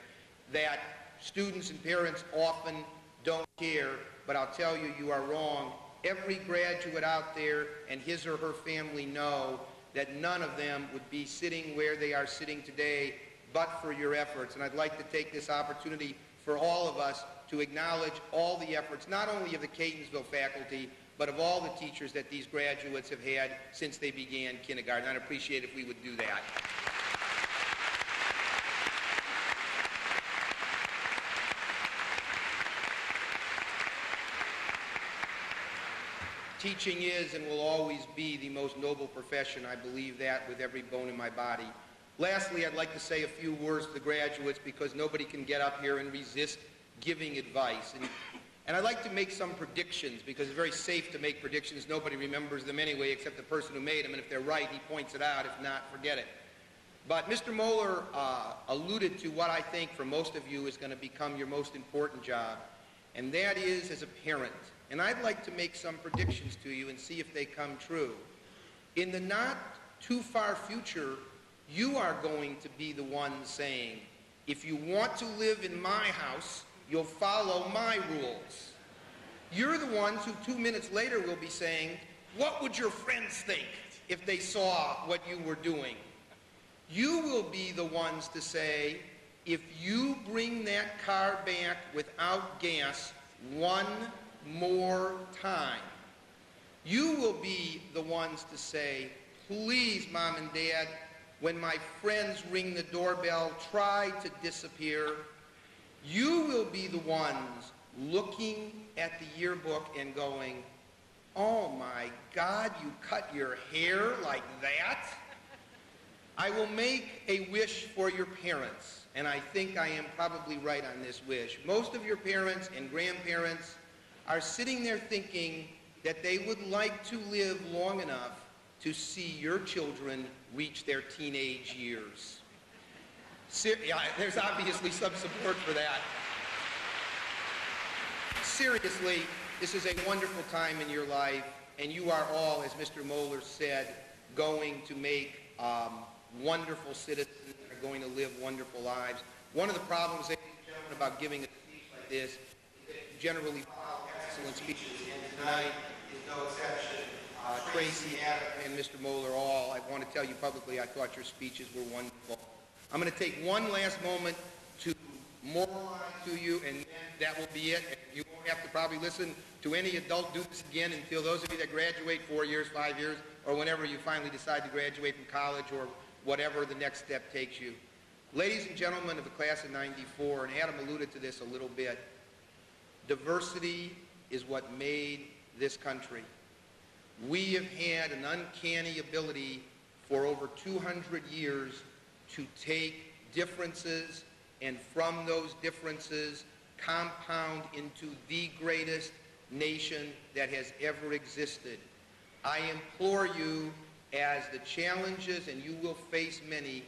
that students and parents often don't care, but I'll tell you, you are wrong. Every graduate out there and his or her family know that none of them would be sitting where they are sitting today but for your efforts. And I'd like to take this opportunity for all of us to acknowledge all the efforts, not only of the Catonsville faculty, but of all the teachers that these graduates have had since they began kindergarten. I'd appreciate if we would do that. Teaching is and will always be the most noble profession. I believe that with every bone in my body. Lastly, I'd like to say a few words to the graduates, because nobody can get up here and resist giving advice. And I'd like to make some predictions, because it's very safe to make predictions. Nobody remembers them anyway except the person who made them, and if they're right, he points it out. If not, forget it. But Mr. Moeller alluded to what I think for most of you is going to become your most important job, and that is as a parent. And I'd like to make some predictions to you and see if they come true. In the not too far future, you are going to be the one saying, if you want to live in my house, you'll follow my rules. You're the ones who 2 minutes later will be saying, what would your friends think if they saw what you were doing? You will be the ones to say, if you bring that car back without gas one more time, you will be the ones to say, please, Mom and Dad, when my friends ring the doorbell, try to disappear. You will be the ones looking at the yearbook and going, oh my God, you cut your hair like that? I will make a wish for your parents, and I think I am probably right on this wish. Most of your parents and grandparents are sitting there thinking that they would like to live long enough to see your children reach their teenage years. Yeah, there's obviously some support for that. Seriously, this is a wonderful time in your life, and you are all, as Mr. Moeller said, going to make wonderful citizens and are going to live wonderful lives. One of the problems, ladies and gentlemen, about giving a speech like this is that you generally follow excellent speeches, and tonight is no exception. Tracy, Adam, and Mr. Moeller all, I want to tell you publicly, I thought your speeches were wonderful. I'm going to take one last moment to moralize to you, and then that will be it. And you won't have to probably listen to any adult do this again until those of you that graduate 4 years, 5 years, or whenever you finally decide to graduate from college or whatever the next step takes you. Ladies and gentlemen of the class of 94, and Adam alluded to this a little bit, diversity is what made this country. We have had an uncanny ability for over 200 years to take differences and from those differences compound into the greatest nation that has ever existed. I implore you as the challenges, and you will face many,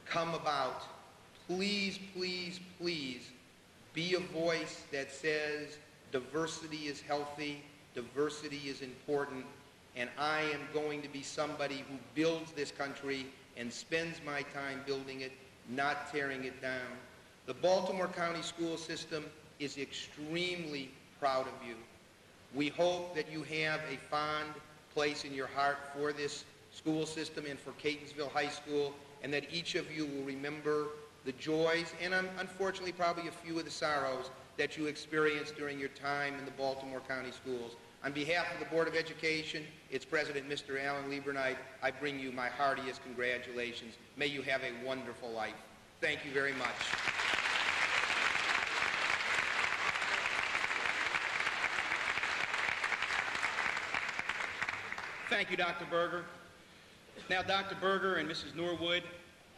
come about, please, please, please be a voice that says diversity is healthy, diversity is important, and I am going to be somebody who builds this country and spends my time building it, not tearing it down. The Baltimore County school system is extremely proud of you. We hope that you have a fond place in your heart for this school system and for Catonsville High School, and that each of you will remember the joys and unfortunately probably a few of the sorrows that you experienced during your time in the Baltimore County schools. On behalf of the Board of Education, its President, Mr. Alan Liebernight, I bring you my heartiest congratulations. May you have a wonderful life. Thank you very much. Thank you, Dr. Berger. Now, Dr. Berger and Mrs. Norwood,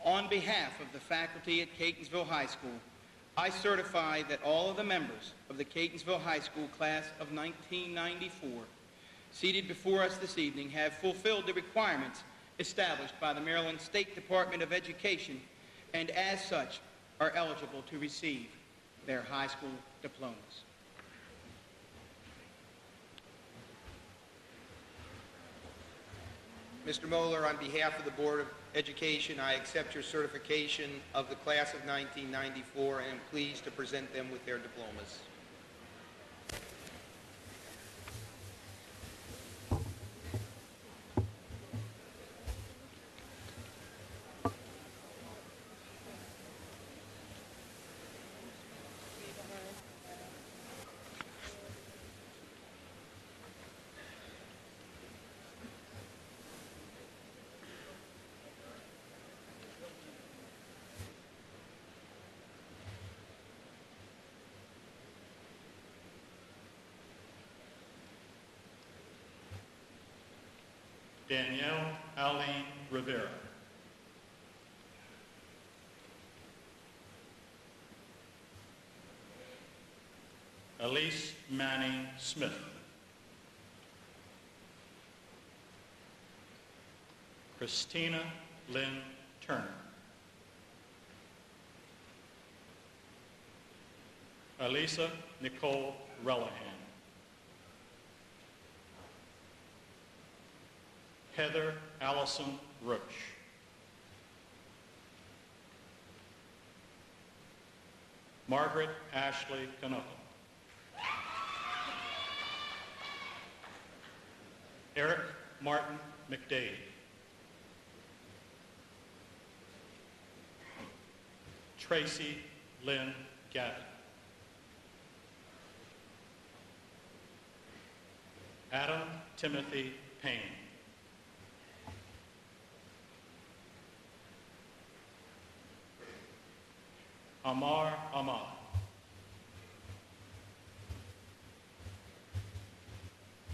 on behalf of the faculty at Catonsville High School, I certify that all of the members of the Catonsville High School class of 1994 seated before us this evening have fulfilled the requirements established by the Maryland State Department of Education and as such are eligible to receive their high school diplomas. Mr. Moeller, on behalf of the Board of Education, I accept your certification of the class of 1994 and am pleased to present them with their diplomas. Danielle Aline Rivera. Elise Manning Smith. Christina Lynn Turner. Elisa Nicole Rellahan. Heather Allison Roach. Margaret Ashley Knuckle. Eric Martin McDade. Tracy Lynn Gavin. Adam Timothy Payne. Amar Ahmad.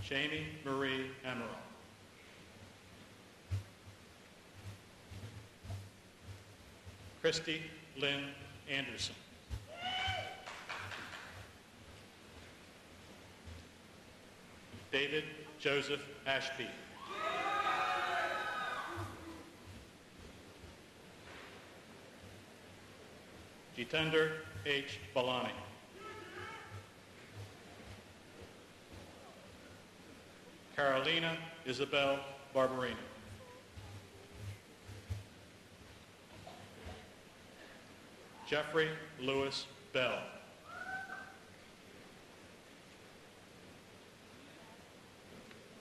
Jamie Marie Emerald. Christy Lynn Anderson. David Joseph Ashby. Jitender H. Balani. Carolina Isabel Barberino. Jeffrey Lewis Bell.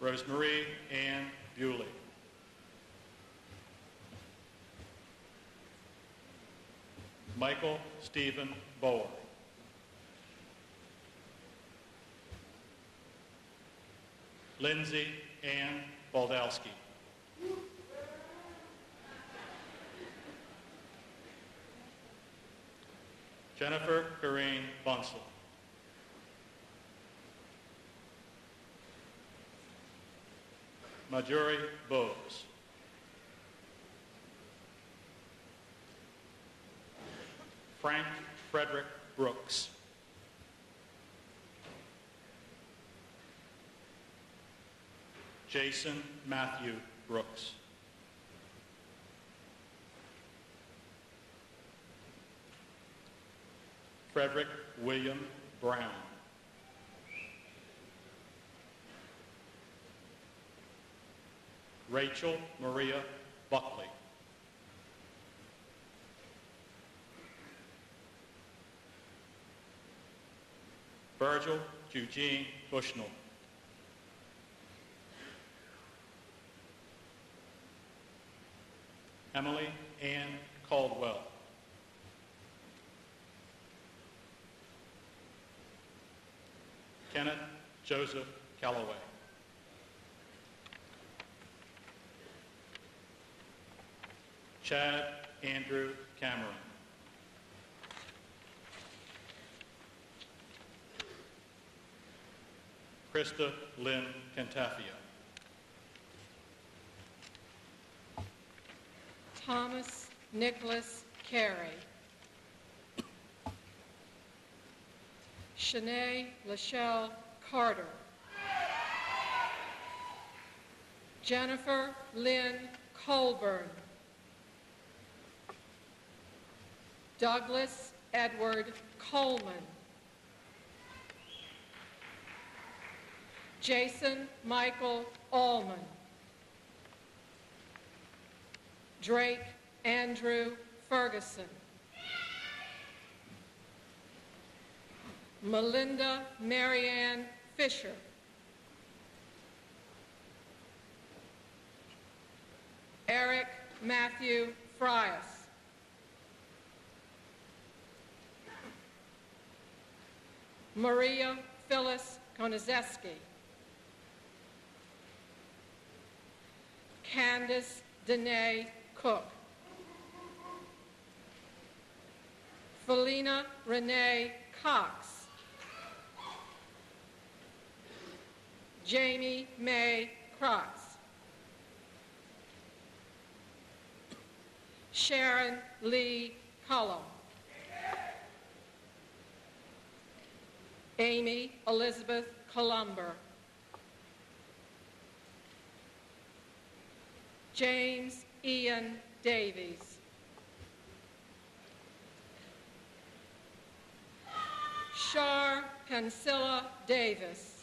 Rosemarie Ann Bewley. Michael Stephen Bower. Lindsay Ann Baldowski. Jennifer Corrine Bunsell. Marjorie Bowes. Frank Frederick Brooks. Jason Matthew Brooks. Frederick William Brown. Rachel Maria Buckley. Virgil Eugene Bushnell. Emily Ann Caldwell. Kenneth Joseph Calloway. Chad Andrew Cameron. Krista Lynn Cantafia. Thomas Nicholas Carey. Shanae Lachelle Carter. Jennifer Lynn Colburn. Douglas Edward Coleman. Jason Michael Allman. Drake Andrew Ferguson. Melinda Marianne Fisher. Eric Matthew Frias. Maria Phyllis Konazeski. Candace Danae Cook. Felina Renee Cox. Jamie Mae Crox. Sharon Lee Cullum. Amy Elizabeth Columber. James Ian Davies. Shar Cancilla Davis.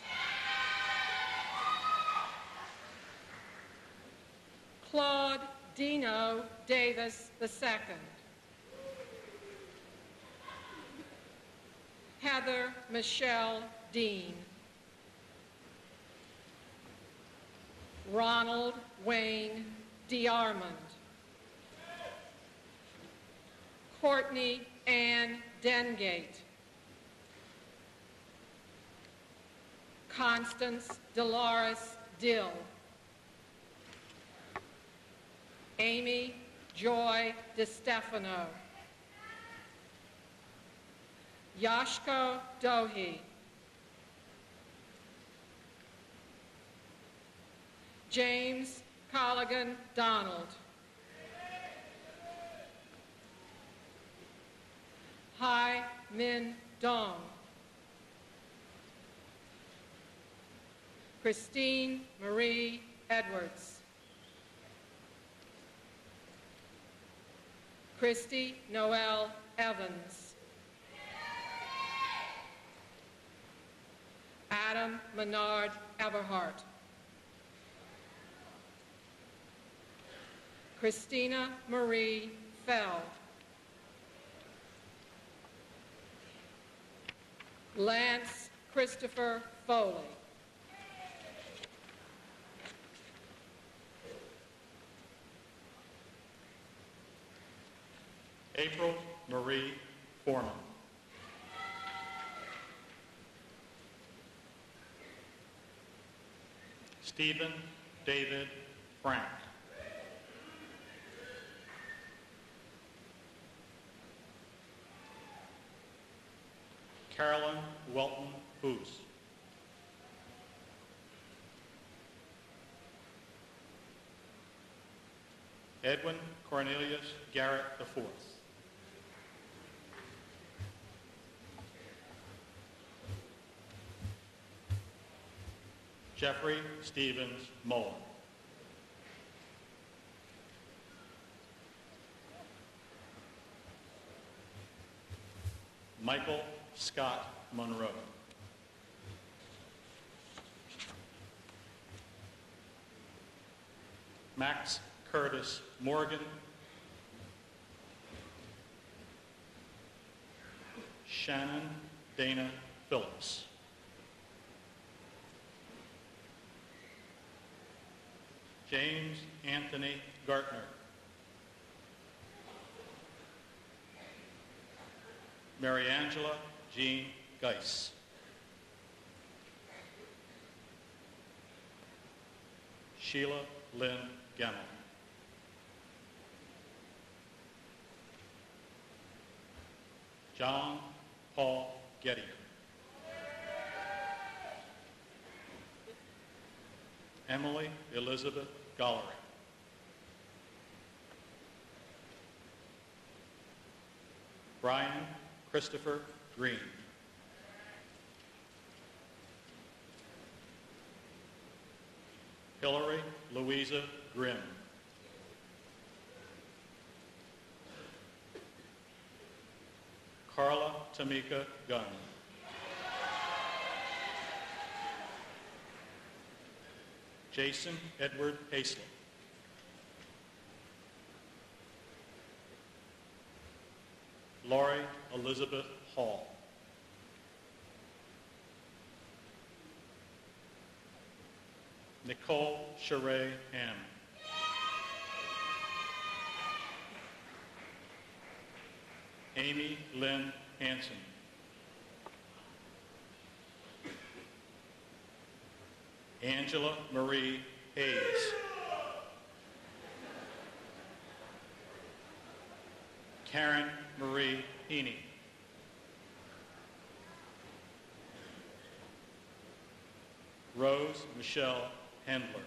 Claude Dino Davis II. Heather Michelle Dean. Ronald Wayne DeArmond. Courtney Ann Dengate. Constance Dolores Dill. Amy Joy DeStefano. Yashko Dohi. James Colligan Donald. Hai Min Dong. Christine Marie Edwards. Christy Noel Evans. Adam Menard Everhart. Christina Marie Fell. Lance Christopher Foley. April Marie Foreman. Stephen David Frank. Carolyn Welton Hoos. Edwin Cornelius Garrett IV. Jeffrey Stevens Mullen. Michael Scott Monroe. Max Curtis Morgan. Shannon Dana Phillips. James Anthony Gartner. Mary Angela Jean Geis. Sheila Lynn Gemmel. John Paul Getty. Emily Elizabeth Gollery. Brian Christopher Green. Hillary Louisa Grimm. Carla Tamika Gunn. Jason Edward Haislip. Laurie Elizabeth Hall. Nicole Sheree M. Amy Lynn Hanson. Angela Marie Hayes. Karen Marie Heaney. Rose Michelle Handler.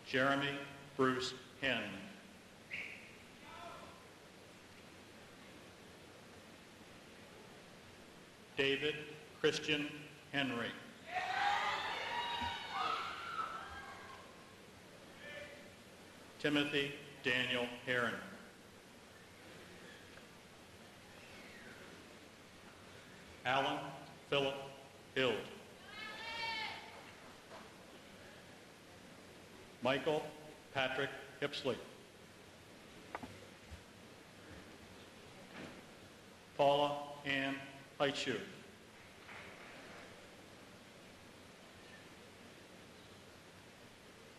Jeremy Bruce Henn. David Christian Henry. Timothy Daniel Heron. Alan Philip Hild. Michael Patrick Hipsley. Paula Ann Heitschuh.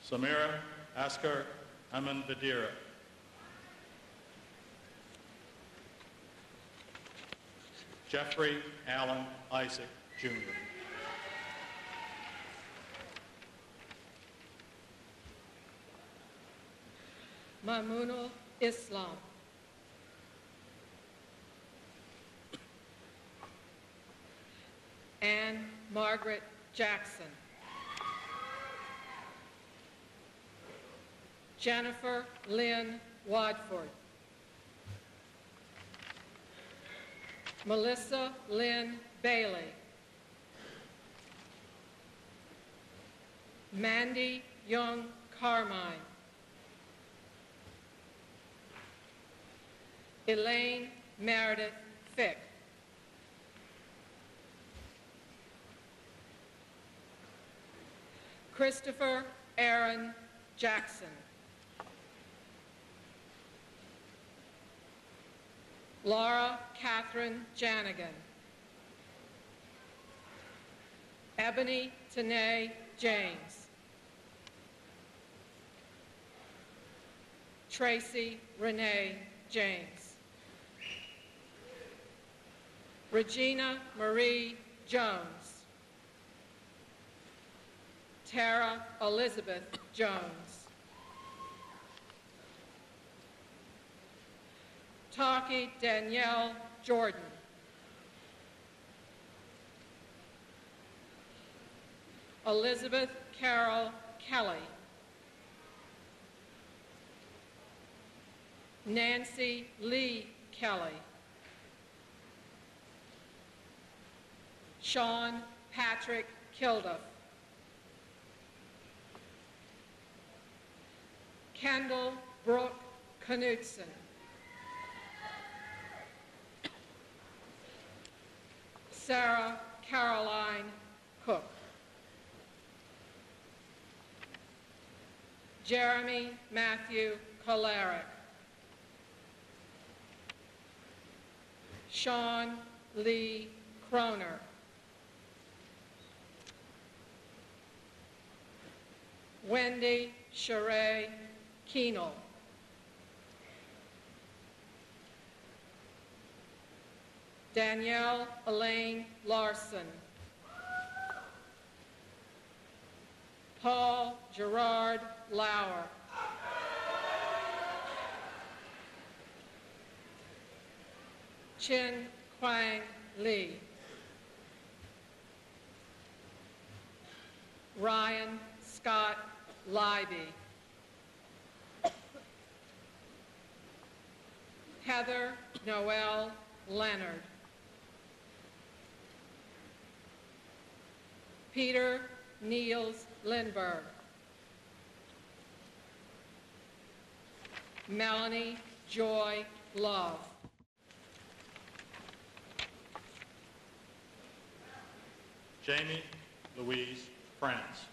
Samira Askar Amanvadira. Jeffrey Allen Isaac, Jr. Mamunul Islam. Anne Margaret Jackson. Jennifer Lynn Wadford. Melissa Lynn Bailey. Mandy Young Carmine. Elaine Meredith Fick. Christopher Aaron Jackson. Laura Catherine Janigan. Ebony Tanae James. Tracy Renee James. Regina Marie Jones. Tara Elizabeth Jones. Taki Danielle Jordan. Elizabeth Carol Kelly. Nancy Lee Kelly. Sean Patrick Kilduff. Kendall Brooke Knudsen. Sarah Caroline Cook. Jeremy Matthew Kolaric. Sean Lee Croner. Wendy Sheree Keenel. Danielle Elaine Larson. Paul Gerard Lauer. Chin Kwang Lee. Ryan Scott Libby. Heather Noel Leonard. Peter Niels Lindberg. Melanie Joy Love. Jamie Louise France.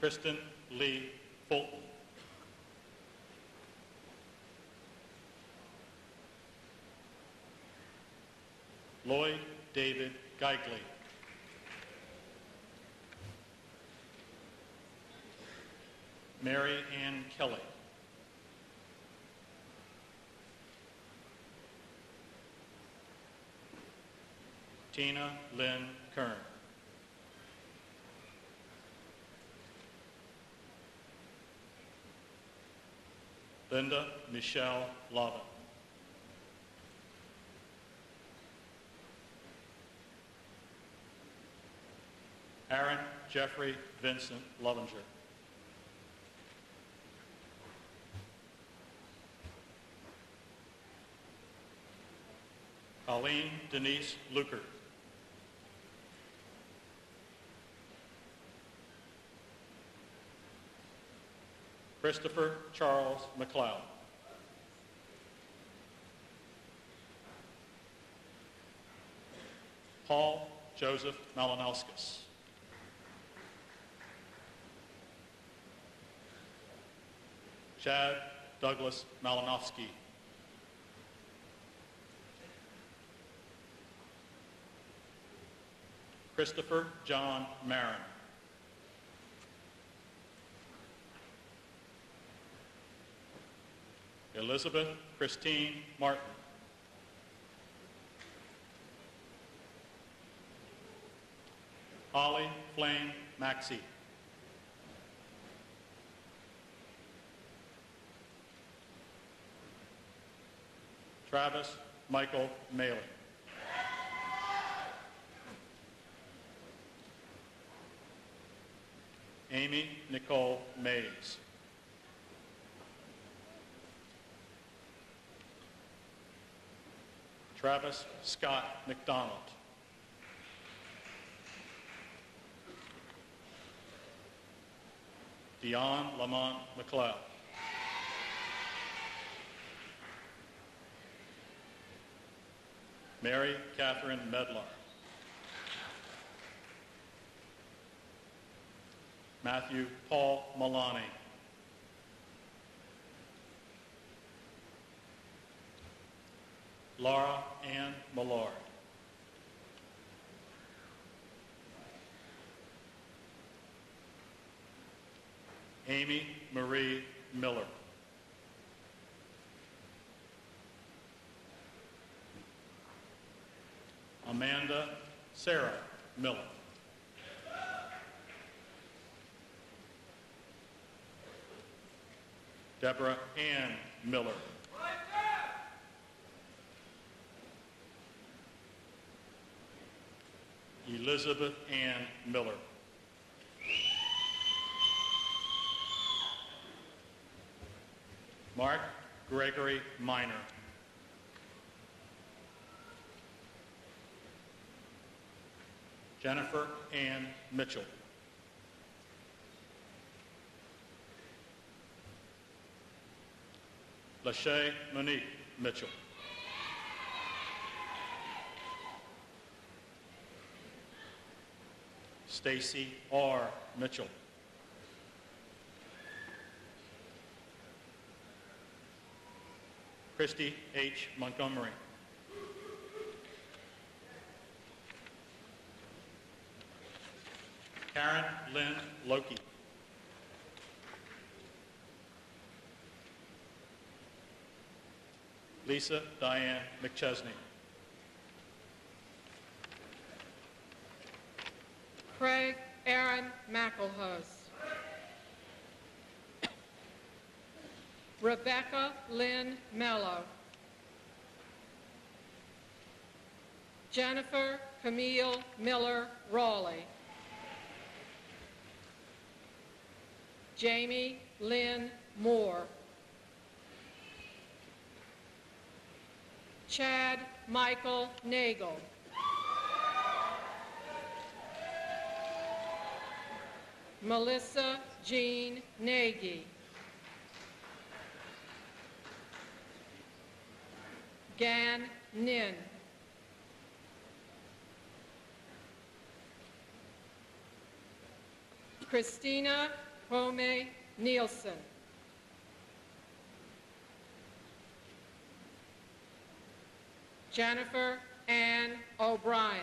Kristen Lee Fulton. Lloyd David Geigley. Mary Ann Kelly. Tina Lynn Kern. Linda Michelle Lavin. Aaron Jeffrey Vincent Lovinger. Colleen Denise Luker. Christopher Charles McLeod. Paul Joseph Malinowskis. Chad Douglas Malinowski. Christopher John Marin. Elizabeth Christine Martin. Holly Flame Maxey. Travis Michael Maley. Amy Nicole Mays. Travis Scott McDonald. Dion Lamont McLeod. Mary Catherine Medlar. Matthew Paul Milani. Laura Ann Millard. Amy Marie Miller. Amanda Sarah Miller. Deborah Ann Miller. Elizabeth Ann Miller. Mark Gregory Minor. Jennifer Ann Mitchell. Lachey Monique Mitchell. Stacy R. Mitchell. Christy H. Montgomery. Karen Lynn Loki. Lisa Diane McChesney. Craig Aaron McElhose. Rebecca Lynn Mello. Jennifer Camille Miller Raleigh. Jamie Lynn Moore. Chad Michael Nagel. Melissa Jean Nagy. Gan Nin. Christina Home Nielsen. Jennifer Ann O'Brien.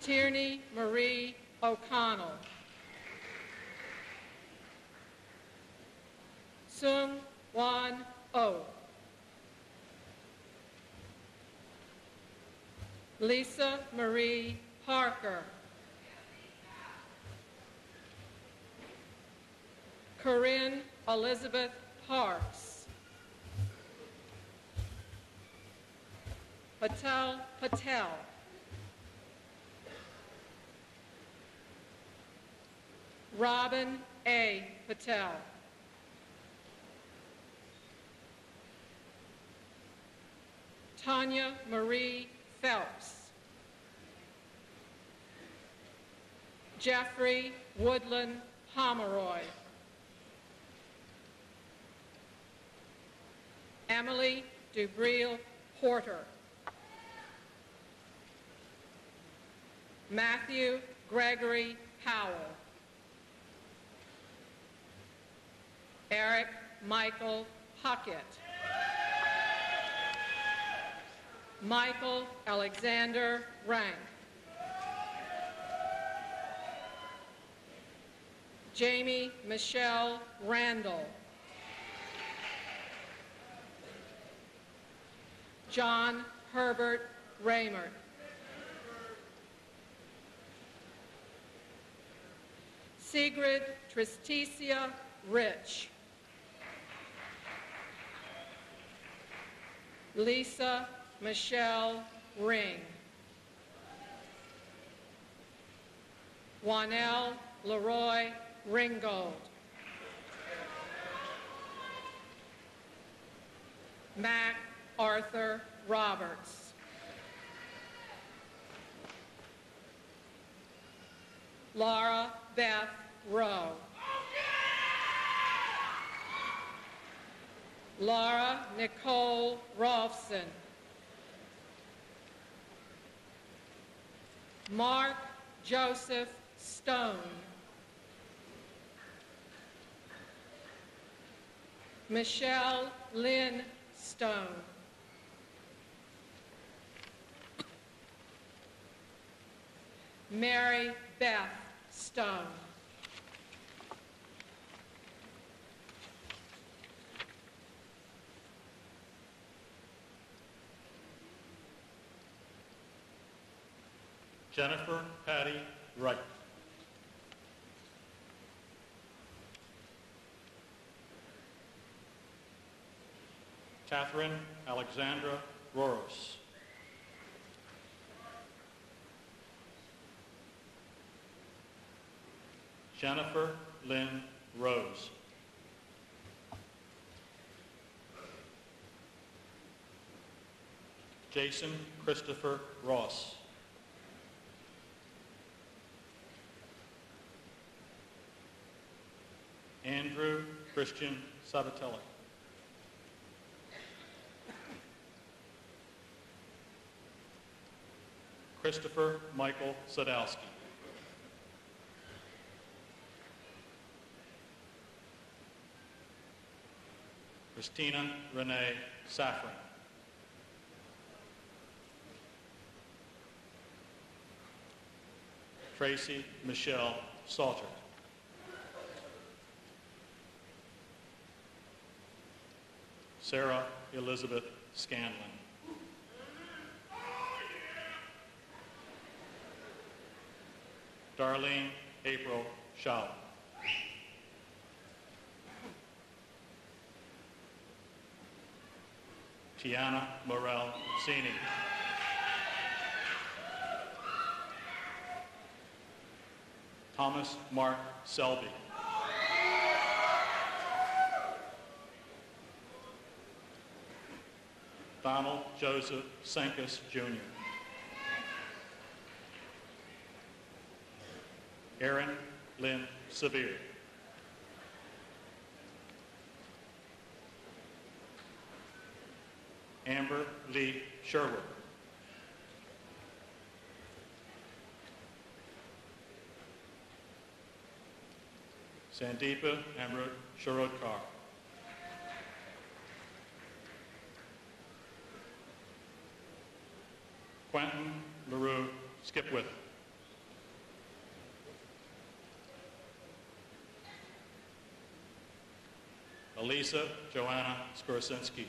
Tierney Marie O'Connell. Sung Wan Oh. Lisa Marie Parker. Corinne Elizabeth Parks. Patel Patel. Robin A. Patel. Tanya Marie Phelps. Jeffrey Woodland Pomeroy. Emily Dubril Porter. Matthew Gregory Powell. Eric Michael Puckett. Michael Alexander Rank. Jamie Michelle Randall. John Herbert Raymert. Sigrid Tristicia Rich. Lisa Michelle Ring. Juanelle Leroy Ringgold. Mac Arthur Roberts. Laura Beth Rowe. Laura Nicole Rolfson. Mark Joseph Stone. Michelle Lynn Stone. Mary Beth Stone. Jennifer Patty Wright. Catherine Alexandra Roros. Jennifer Lynn Rose. Jason Christopher Ross. Andrew Christian Sabatelli. Christopher Michael Sadowski. Christina Renee Safran. Tracy Michelle Salter. Sarah Elizabeth Scanlon. Darlene April Shaw. Tiana Morel Sini. Thomas Mark Selby. Donald Joseph Senkus, Jr. Erin Lynn Severe. Amber Lee Sherwood. Sandeepa Amrut Sharodkar. Quentin LaRue Skipwith. Elisa Joanna Skorosinski.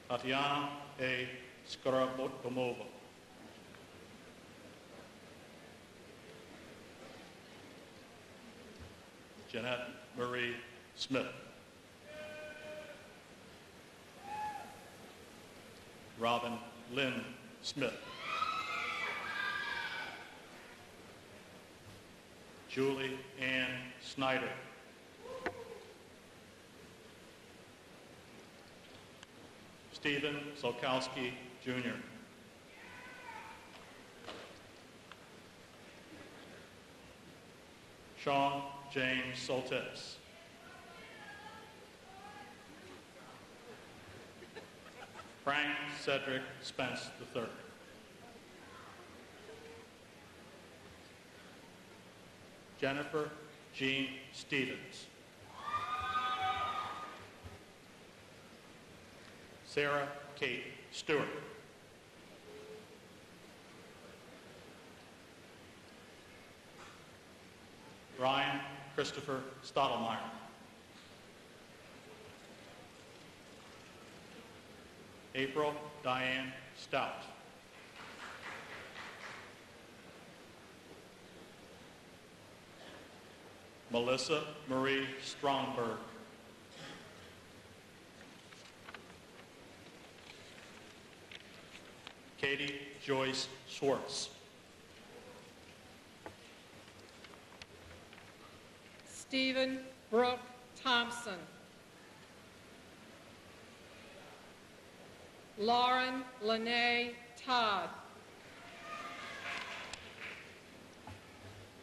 Tatiana A. Skorobotomova. Jeanette Marie Smith. Robin Lynn Smith. Julie Ann Snyder. Stephen Solkowski, Jr. Sean James Soltis. Frank Cedric Spence III. Jennifer Jean Stevens. Sarah Kate Stewart. Ryan Christopher Stottlemyre. April Diane Stout. Melissa Marie Stromberg. Katie Joyce Schwartz. Stephen Brooke Thompson. Lauren Lene Todd.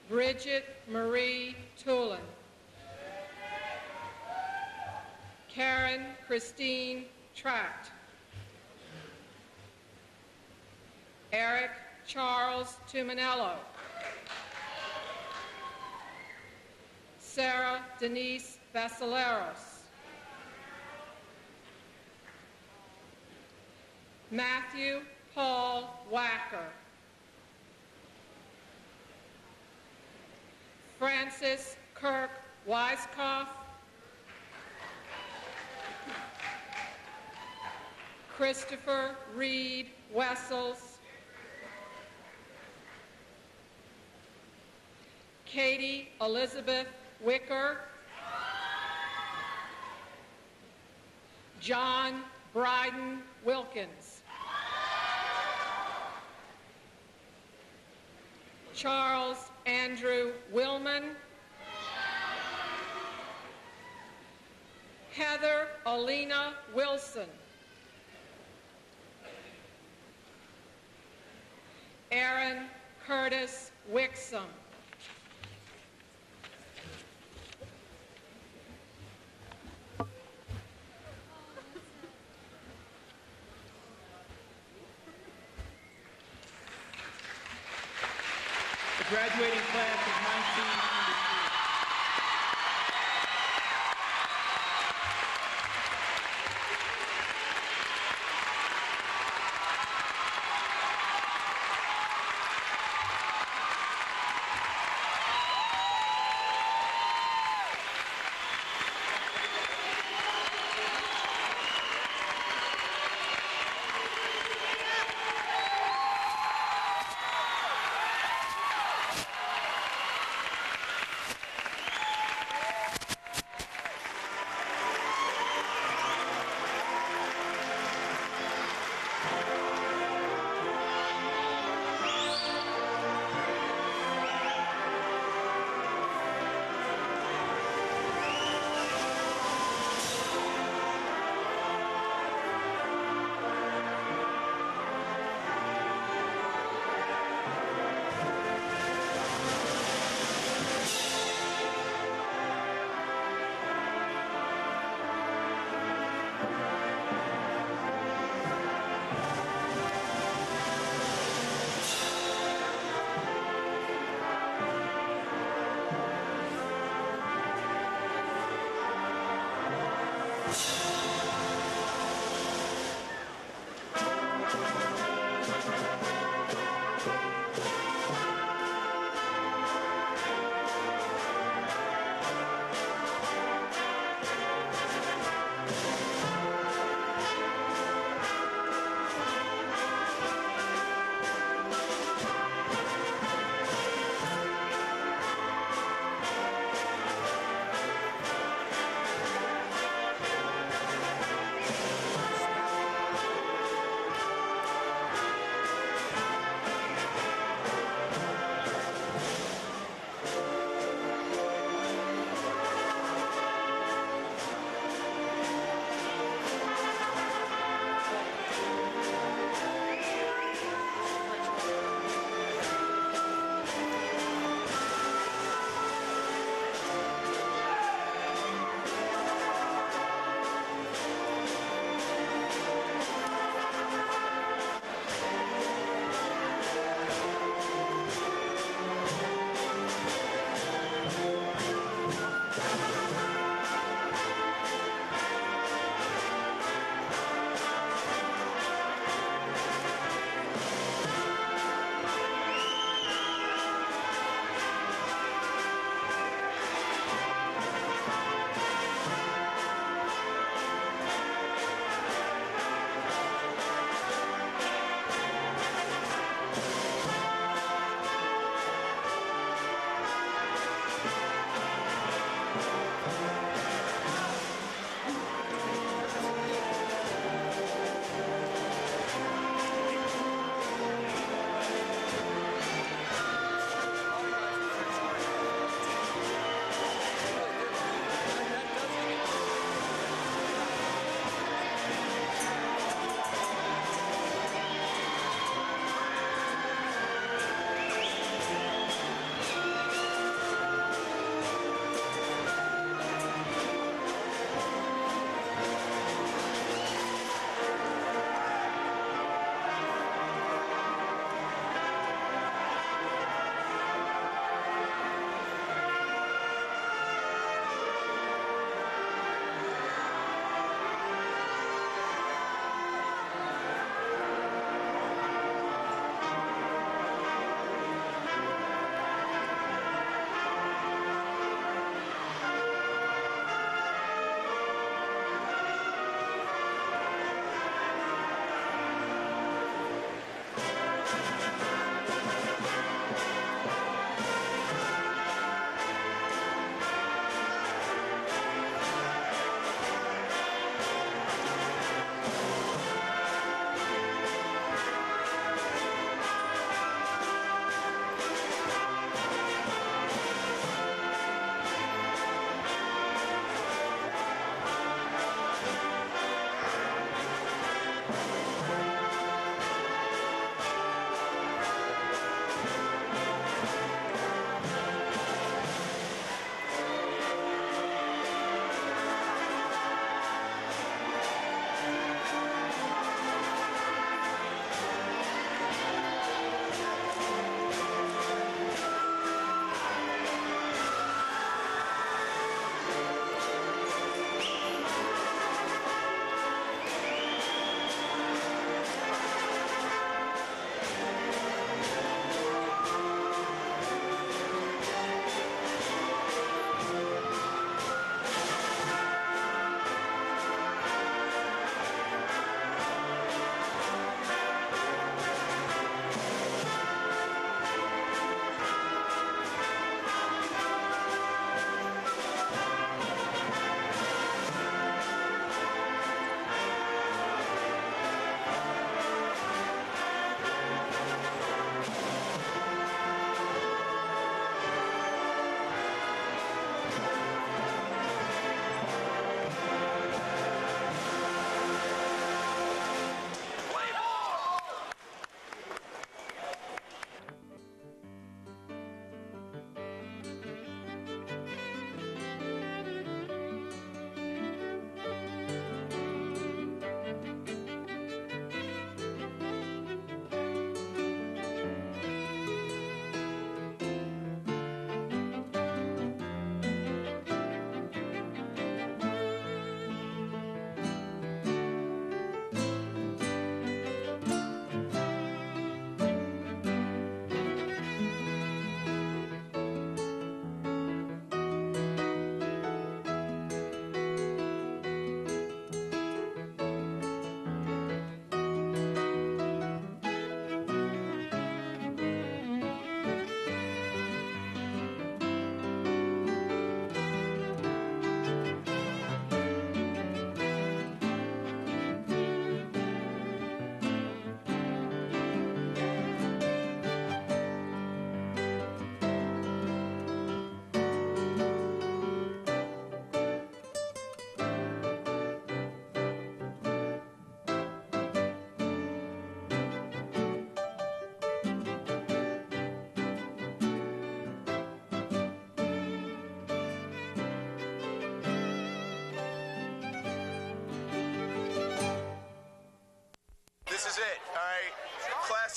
Bridget Marie Tulin. Karen Christine Tract. Eric Charles Tuminello. Sarah Denise Basileros. Matthew Paul Wacker. Francis Kirk Weiskopf. Christopher Reed Wessels. Katie Elizabeth Wicker. John Bryden Wilkins. Charles Andrew Willman. Heather Alina Wilson. Aaron Curtis Wixom. graduating class of 1993.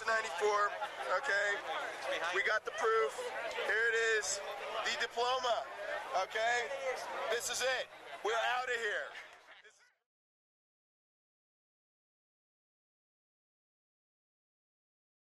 94, okay? We got the proof. Here it is, the diploma, okay? This is it. We're out of here.